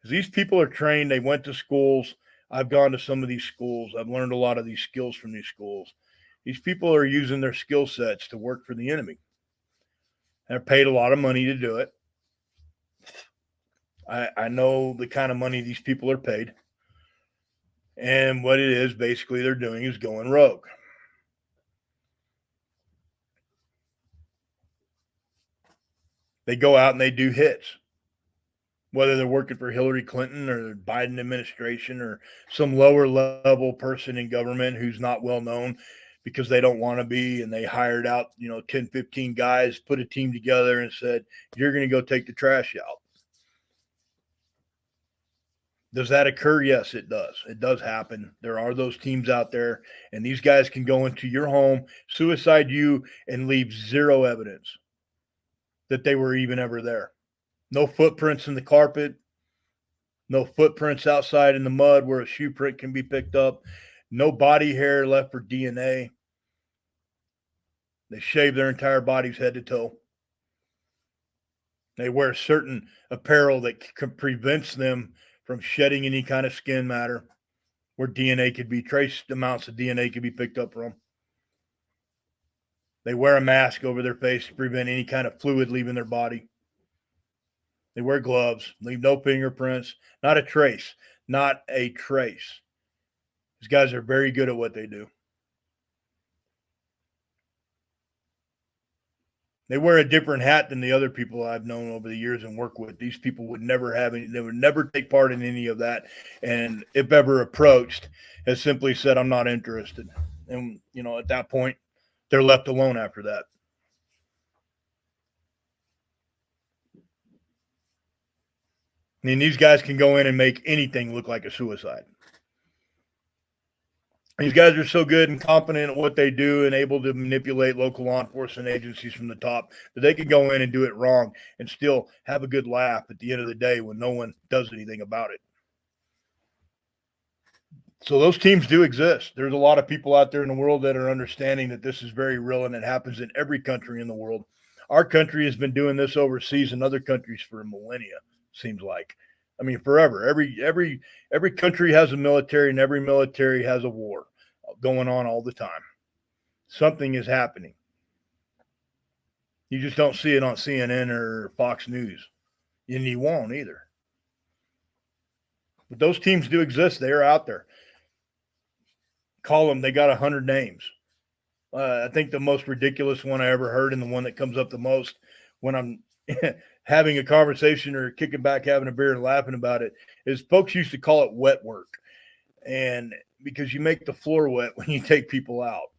is these people are trained. They went to schools. I've gone to some of these schools. I've learned a lot of these skills from these schools. These people are using their skill sets to work for the enemy. They're paid a lot of money to do it. I know the kind of money these people are paid. And what it is, basically, they're doing is going rogue. They go out and they do hits, whether they're working for Hillary Clinton or the Biden administration or some lower level person in government who's not well known because they don't want to be, and they hired out, 10, 15 guys, put a team together and said, you're going to go take the trash out. Does that occur? Yes, it does. It does happen. There are those teams out there, and these guys can go into your home, suicide you, and leave zero evidence that they were even ever there. No footprints in the carpet, no footprints outside in the mud where a shoe print can be picked up, no body hair left for DNA. They shave their entire bodies head to toe. They wear certain apparel that prevents them from shedding any kind of skin matter where DNA could be, trace amounts of DNA could be picked up from. They wear a mask over their face to prevent any kind of fluid leaving their body. They wear gloves, leave no fingerprints, not a trace, not a trace. These guys are very good at what they do. They wear a different hat than the other people I've known over the years and work with. These people would never have any, they would never take part in any of that. And if ever approached, has simply said, I'm not interested. And, at that point, they're left alone after that. I mean, these guys can go in and make anything look like a suicide. These guys are so good and competent at what they do and able to manipulate local law enforcement agencies from the top that they can go in and do it wrong and still have a good laugh at the end of the day when no one does anything about it. So those teams do exist. There's a lot of people out there in the world that are understanding that this is very real, and it happens in every country in the world. Our country has been doing this overseas in other countries for millennia, seems like. I mean, forever. Every country has a military, and every military has a war going on all the time. Something is happening. You just don't see it on CNN or Fox News, and you won't either. But those teams do exist. They are out there. Call them. They got 100 names. I think the most ridiculous one I ever heard, and the one that comes up the most when I'm having a conversation or kicking back, having a beer and laughing about it, is folks used to call it wet work. And because you make the floor wet when you take people out.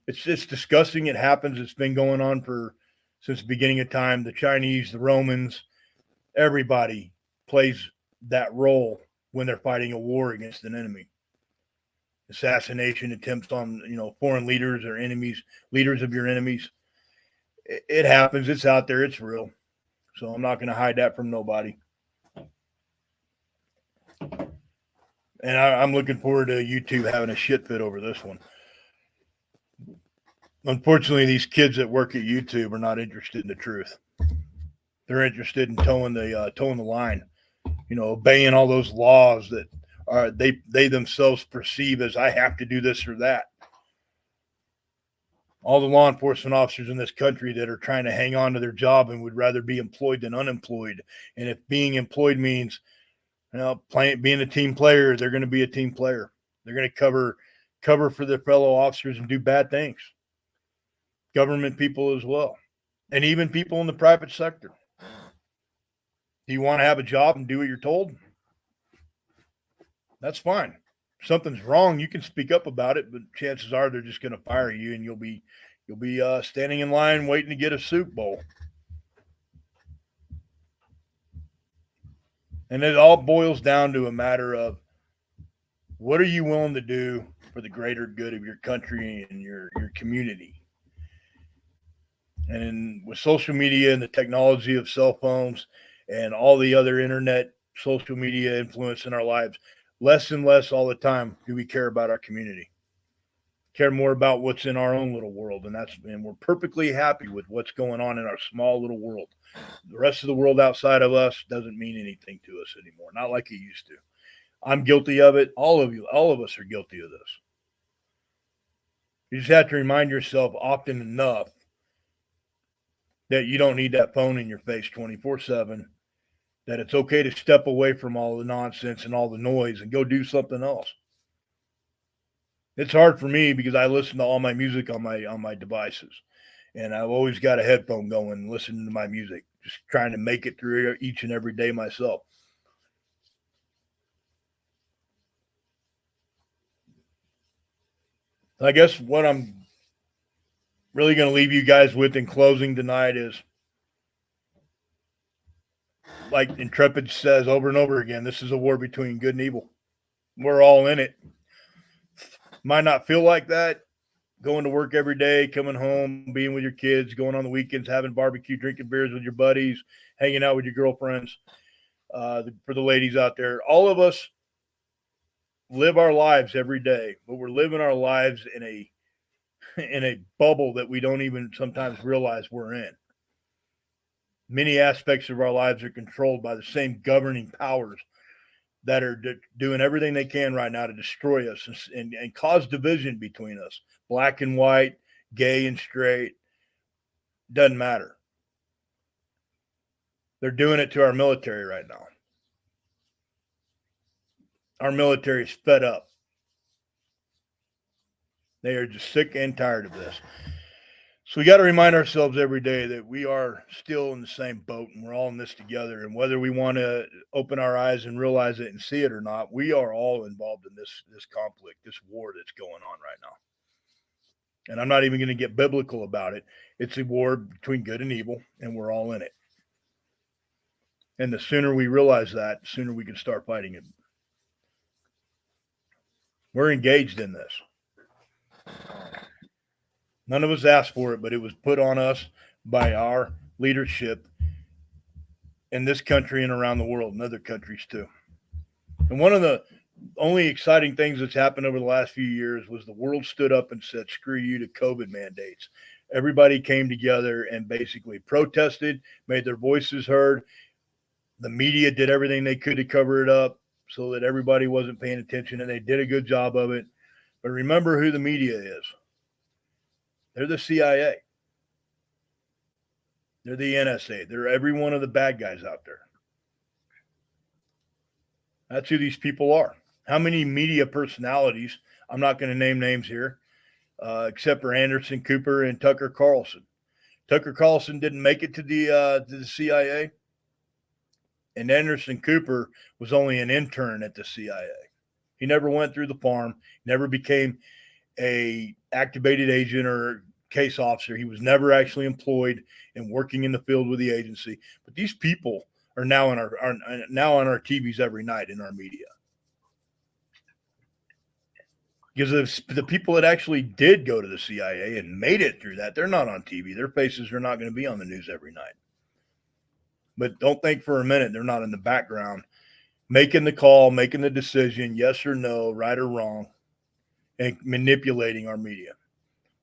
It's disgusting. It happens. It's been going on since the beginning of time. The Chinese, the Romans, everybody plays that role when they're fighting a war against an enemy. Assassination attempts on, foreign leaders or enemies, leaders of your enemies. It happens. It's out there. It's real. So I'm not going to hide that from nobody. And I'm looking forward to YouTube having a shit fit over this one. Unfortunately, these kids that work at YouTube are not interested in the truth. They're interested in towing the line, obeying all those laws that they themselves perceive as I have to do this or that. All the law enforcement officers in this country that are trying to hang on to their job and would rather be employed than unemployed. And if being employed means, being a team player, they're going to be a team player. They're going to cover for their fellow officers and do bad things. Government people as well. And even people in the private sector. Do you want to have a job and do what you're told? That's fine. If something's wrong, you can speak up about it, but chances are they're just going to fire you, and you'll be standing in line waiting to get a soup bowl. And it all boils down to a matter of what are you willing to do for the greater good of your country and your community. And with social media and the technology of cell phones and all the other internet, social media influence in our lives, less and less all the time do we care about our community. Care more about what's in our own little world, and we're perfectly happy with what's going on in our small little world. The rest of the world outside of us doesn't mean anything to us anymore, not like it used to. I'm guilty of it. All of us are guilty of this. You just have to remind yourself often enough that you don't need that phone in your face 24/7, that it's okay to step away from all the nonsense and all the noise and go do something else. It's hard for me because I listen to all my music on my devices. And I've always got a headphone going, listening to my music, just trying to make it through each and every day myself. I guess what I'm really going to leave you guys with in closing tonight is, like Intrepid says over and over again, this is a war between good and evil. We're all in it. Might not feel like that, going to work every day, coming home, being with your kids, going on the weekends, having barbecue, drinking beers with your buddies, hanging out with your girlfriends. For the ladies out there, all of us live our lives every day, but we're living our lives in a bubble that we don't even sometimes realize we're in. Many aspects of our lives are controlled by the same governing powers that are doing everything they can right now to destroy us and cause division between us. Black and white, gay and straight, doesn't matter. They're doing it to our military right now. Our military is fed up. They are just sick and tired of this. So we got to remind ourselves every day that we are still in the same boat and we're all in this together. And whether we want to open our eyes and realize it and see it or not, we are all involved in this conflict, this war that's going on right now. And I'm not even going to get biblical about it. It's a war between good and evil, and we're all in it. And the sooner we realize that, the sooner we can start fighting it. We're engaged in this. None of us asked for it, but it was put on us by our leadership in this country and around the world and other countries too. And one of the only exciting things that's happened over the last few years was the world stood up and said, screw you to COVID mandates. Everybody came together and basically protested, made their voices heard. The media did everything they could to cover it up so that everybody wasn't paying attention, and they did a good job of it. But remember who the media is. They're the CIA. They're the NSA. They're every one of the bad guys out there. That's who these people are. How many media personalities, I'm not going to name names here, except for Anderson Cooper and Tucker Carlson. Tucker Carlson didn't make it to the CIA, and Anderson Cooper was only an intern at the CIA. He never went through the farm, never became a activated agent or case officer. He was never actually employed and working in the field with the agency. But these people are now on our TVs every night in our media. Because the people that actually did go to the CIA and made it through that, they're not on TV. Their faces are not going to be on the news every night. But don't think for a minute they're not in the background making the call, making the decision, yes or no, right or wrong, and manipulating our media.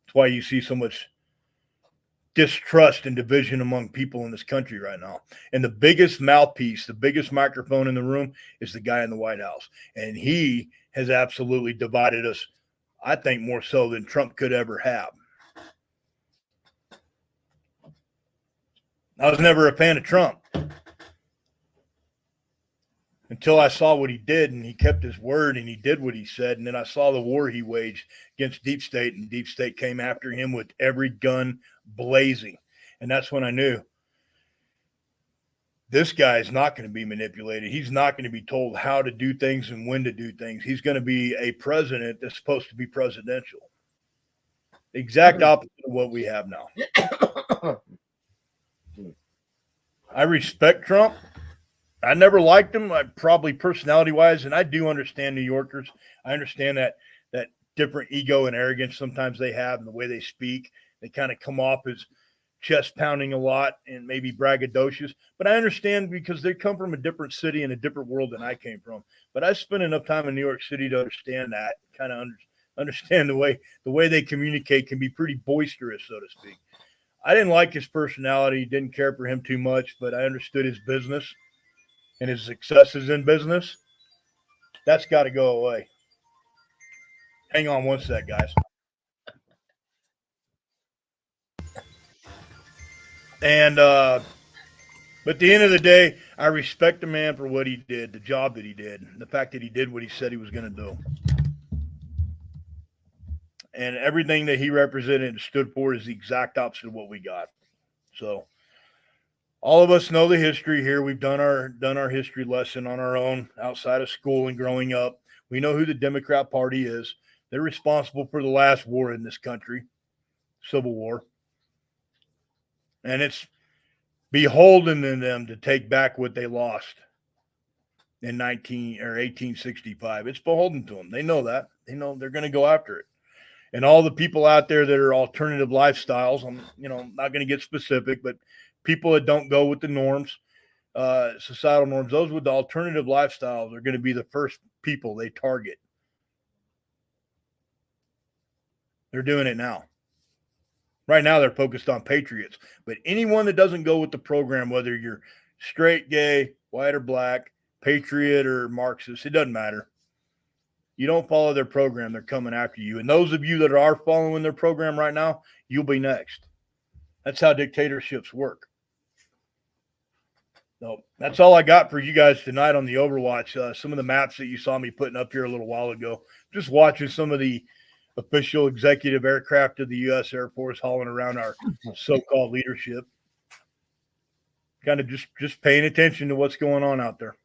That's why you see so much distrust and division among people in this country right now. And the biggest mouthpiece, the biggest microphone in the room is the guy in the White House. And he has absolutely divided us, I think, more so than Trump could ever have. I was never a fan of Trump until I saw what he did, and he kept his word and he did what he said. And then I saw the war he waged against Deep State, and Deep State came after him with every gun blazing. And that's when I knew this guy is not going to be manipulated. He's not going to be told how to do things and when to do things. He's going to be a president that's supposed to be presidential. Exact opposite of what we have now. I respect Trump. I never liked him, probably personality-wise, and I do understand New Yorkers. I understand that different ego and arrogance sometimes they have and the way they speak. They kind of come off as chest-pounding a lot and maybe braggadocious. But I understand because they come from a different city and a different world than I came from. But I spent enough time in New York City to understand that, kind of understand the way they communicate can be pretty boisterous, so to speak. I didn't like his personality, didn't care for him too much, but I understood his business and his successes in business. That's got to go away. Hang on one sec, guys. And but at the end of the day, I respect the man for what he did, the job that he did, and the fact that he did what he said he was going to do. And everything that he represented and stood for is the exact opposite of what we got. So all of us know the history here. We've done our history lesson on our own outside of school and growing up. We know who the Democrat Party is. They're responsible for the last war in this country, Civil War. And it's beholden in them to take back what they lost in 1865. It's beholden to them. They know that. They know they're going to go after it. And all the people out there that are alternative lifestyles, I'm not going to get specific, but people that don't go with the norms, societal norms, those with the alternative lifestyles are going to be the first people they target. They're doing it now. Right now, they're focused on patriots. But anyone that doesn't go with the program, whether you're straight, gay, white or black, patriot or Marxist, it doesn't matter. You don't follow their program, they're coming after you. And those of you that are following their program right now, you'll be next. That's how dictatorships work. So that's all I got for you guys tonight on the Overwatch. Some of the maps that you saw me putting up here a little while ago, just watching some of the official executive aircraft of the U.S. Air Force hauling around our so-called leadership. Kind of just paying attention to what's going on out there.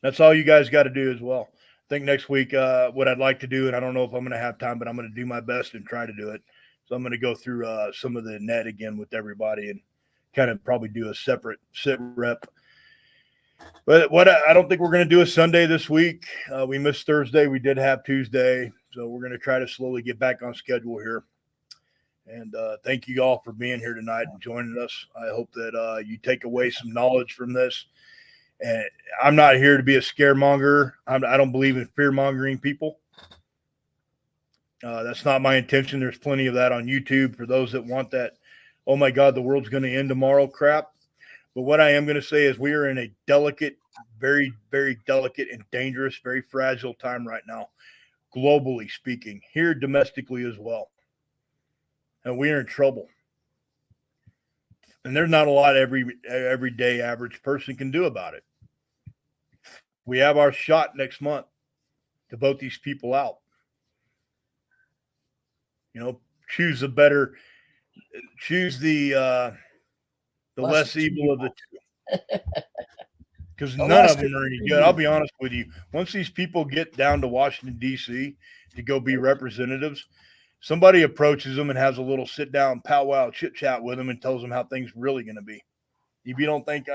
That's all you guys got to do as well. I think next week, what I'd like to do, and I don't know if I'm going to have time, but I'm going to do my best and try to do it. So I'm going to go through some of the net again with everybody and kind of probably do a separate sit rep. But what I don't think we're going to do a Sunday this week. We missed Thursday. We did have Tuesday. So we're going to try to slowly get back on schedule here. And thank you all for being here tonight and joining us. I hope that you take away some knowledge from this. And I'm not here to be a scaremonger. I don't believe in fear-mongering people. That's not my intention. There's plenty of that on YouTube for those that want that, oh, my God, the world's going to end tomorrow crap. But what I am going to say is we are in a delicate, very, very delicate and dangerous, very fragile time right now, globally speaking, here domestically as well. And we are in trouble. And there's not a lot everyday average person can do about it. We have our shot next month to vote these people out. Choose the less evil of the two. Because none of them are any good. I'll be honest with you. Once these people get down to Washington, D.C. to go be representatives, somebody approaches them and has a little sit-down, powwow, chit-chat with them and tells them how things really going to be. If you don't think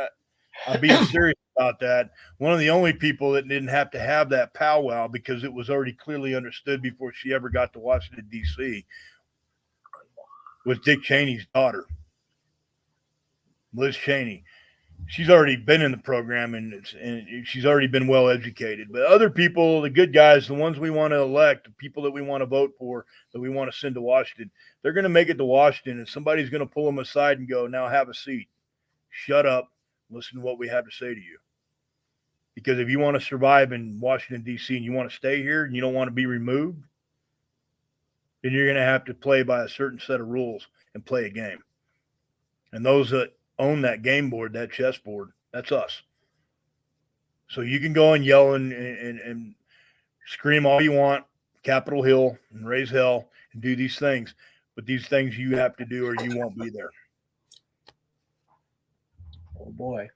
I'm being serious about that, one of the only people that didn't have to have that powwow because it was already clearly understood before she ever got to Washington, D.C. was Dick Cheney's daughter, Liz Cheney. She's already been in the program and she's already been well educated. But other people, the good guys, the ones we want to elect, the people that we want to vote for, that we want to send to Washington, they're going to make it to Washington and somebody's going to pull them aside and go, now have a seat. Shut up. Listen to what we have to say to you. Because if you want to survive in Washington, D.C. and you want to stay here and you don't want to be removed, then you're going to have to play by a certain set of rules and play a game. And those that own that game board, that chess board, that's us. So you can go and yell and scream all you want, Capitol Hill and raise hell and do these things. But these things you have to do or you won't be there. Oh, boy.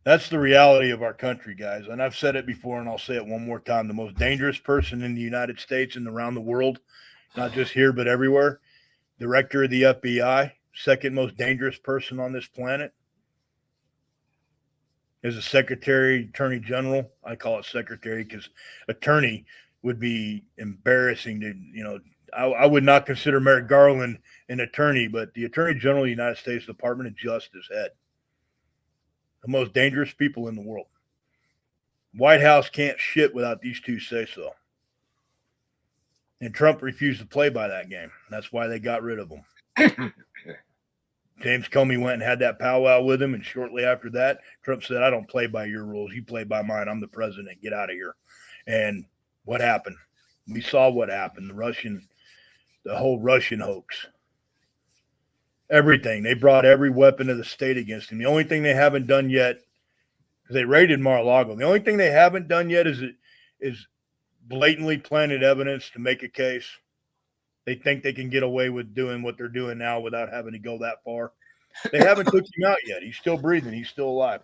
That's the reality of our country, guys. And I've said it before, and I'll say it one more time. The most dangerous person in the United States and around the world, not just here but everywhere, director of the FBI, second most dangerous person on this planet, is a secretary, attorney general. I call it secretary because attorney would be embarrassing to, I would not consider Merrick Garland an attorney, but the attorney general of the United States Department of Justice head. The most dangerous people in the world. White House can't shit without these two say so. And Trump refused to play by that game. That's why they got rid of him. James Comey went and had that powwow with him, and shortly after that, Trump said, I don't play by your rules. You play by mine. I'm the president. Get out of here. And what happened? We saw what happened. The whole Russian hoax. Everything. They brought every weapon of the state against him. The only thing they haven't done yet, because they raided Mar-a-Lago, the only thing they haven't done yet is blatantly planted evidence to make a case. They think they can get away with doing what they're doing now without having to go that far. They haven't took him out yet. He's still breathing. He's still alive.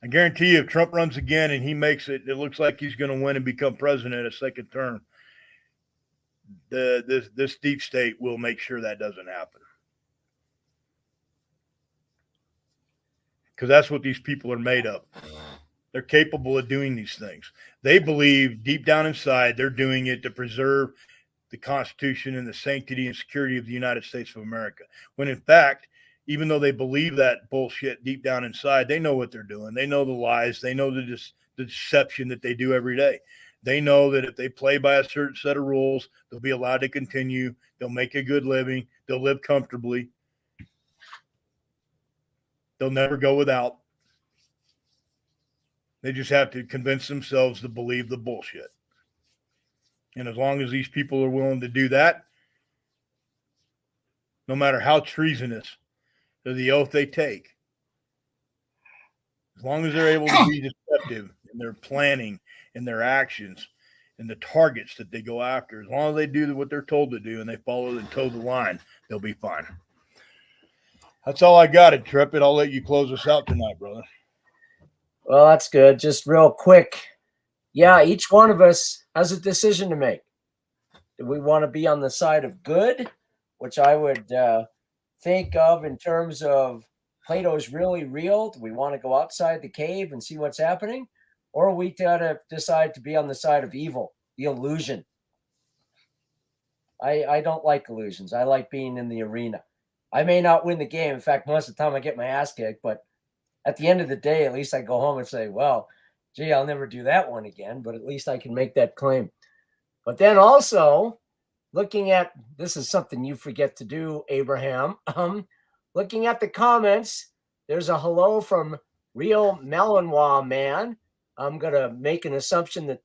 I guarantee you, if Trump runs again and he makes it, it looks like he's going to win and become president a second term. This deep state will make sure that doesn't happen. Because that's what these people are made of. They're capable of doing these things. They believe deep down inside they're doing it to preserve the Constitution and the sanctity and security of the United States of America. When in fact, even though they believe that bullshit deep down inside, they know what they're doing. They know the lies. They know the deception that they do every day. They know that if they play by a certain set of rules, they'll be allowed to continue. They'll make a good living. They'll live comfortably. They'll never go without. They just have to convince themselves to believe the bullshit. And as long as these people are willing to do that, no matter how treasonous the oath they take, as long as they're able to be deceptive in their planning and their actions and the targets that they go after, as long as they do what they're told to do and they follow and toe the line, they'll be fine. That's all I got, Intrepid. I'll let you close us out tonight, brother. Well, that's good. Just real quick. Yeah, each one of us has a decision to make. Do we want to be on the side of good, which I would think of in terms of Plato's really real? Do we want to go outside the cave and see what's happening? Or we got to decide to be on the side of evil, the illusion. I don't like illusions. I like being in the arena. I may not win the game. In fact, most of the time I get my ass kicked, but at the end of the day, at least I go home and say, well, gee, I'll never do that one again, but at least I can make that claim. But then also looking at, this is something you forget to do, Abraham, looking at the comments, there's a hello from Real Malinois Man. I'm going to make an assumption that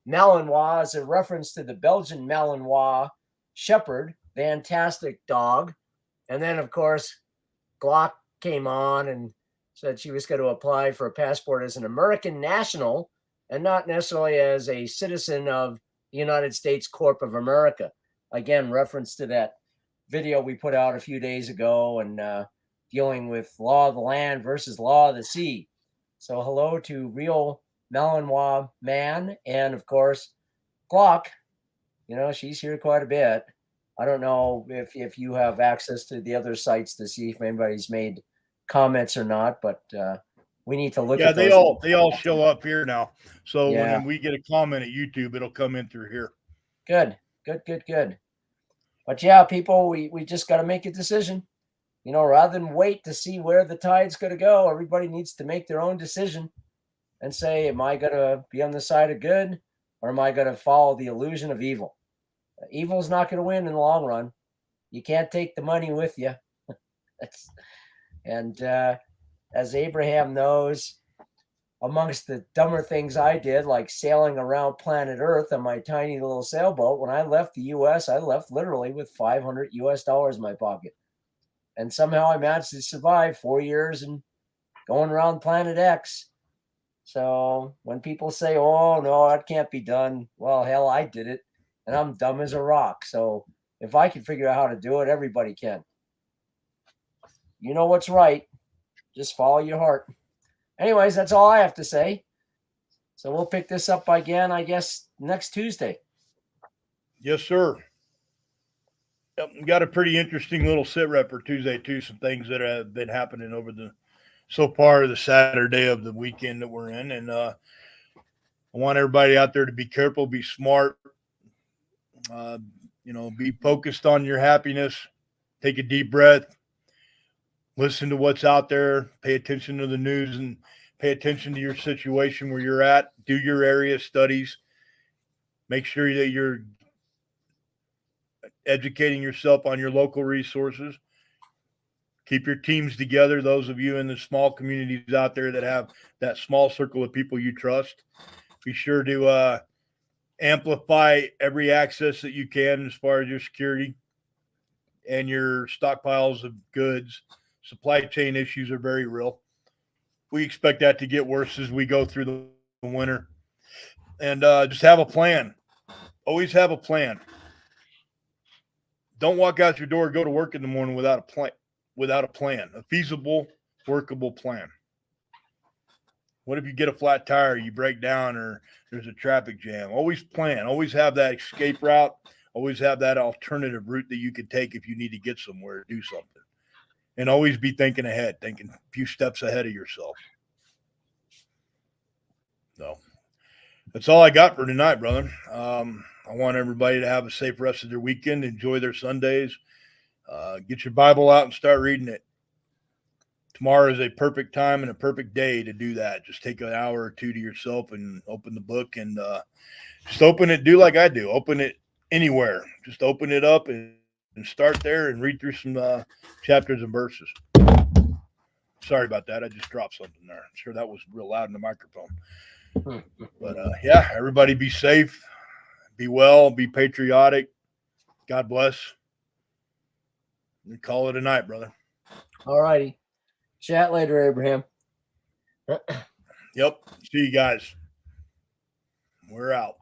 Malinois is a reference to the Belgian Malinois Shepherd, fantastic dog. And then, of course, Glock came on and said she was going to apply for a passport as an American national and not necessarily as a citizen of the United States Corp of America. Again, reference to that video we put out a few days ago and dealing with law of the land versus law of the sea. So hello to Real Malinois Man. And of course, Glock, you know, she's here quite a bit. I don't know if you have access to the other sites to see if anybody's made comments or not, but we need to look at those. Yeah, they all show up here now. So Yeah. when we get a comment at YouTube, it'll come in through here. Good. But yeah, people, we just got to make a decision. You know, rather than wait to see where the tide's going to go, everybody needs to make their own decision and say, am I going to be on the side of good or am I going to follow the illusion of evil? Evil is not going to win in the long run. You can't take the money with you. And as Abraham knows, amongst the dumber things I did, like sailing around planet Earth on my tiny little sailboat, when I left the U.S., I left literally with $500 in my pocket. And somehow I managed to survive 4 years and going around planet X. So when people say, oh, no, that can't be done, well, hell, I did it. And I'm dumb as a rock. So if I can figure out how to do it, everybody can. You know what's right. Just follow your heart. Anyways, that's all I have to say. So we'll pick this up again, I guess, next Tuesday. Yes, sir. Yep, got a pretty interesting little sit rep for Tuesday, too. Some things that have been happening over so far the Saturday of the weekend that we're in. And I want everybody out there to be careful, be smart, be focused on your happiness. Take a deep breath. Listen to what's out there. Pay attention to the news and pay attention to your situation where you're at. Do your area studies. Make sure that you're educating yourself on your local resources. Keep your teams together. Those of you in the small communities out there that have that small circle of people you trust, be sure to amplify every access that you can as far as your security and your stockpiles of goods. Supply chain issues are very real. We expect that to get worse as we go through the winter. And just have a plan. Always have a plan. Don't walk out your door, go to work in the morning without a plan, a feasible, workable plan. What if you get a flat tire, you break down, or there's a traffic jam? Always plan. Always have that escape route. Always have that alternative route that you could take if you need to get somewhere, do something. And always be thinking ahead, thinking a few steps ahead of yourself. So that's all I got for tonight, brother. I want everybody to have a safe rest of their weekend. Enjoy their Sundays. Get your Bible out and start reading it. Tomorrow is a perfect time and a perfect day to do that. Just take an hour or two to yourself and open the book and just open it. Do like I do. Open it anywhere. Just open it up and start there and read through some chapters and verses. Sorry about that. I just dropped something there. I'm sure that was real loud in the microphone. But yeah, everybody be safe, be well, be patriotic. God bless. And call it a night, brother. All righty. Chat later, Abraham. Yep. See you guys. We're out.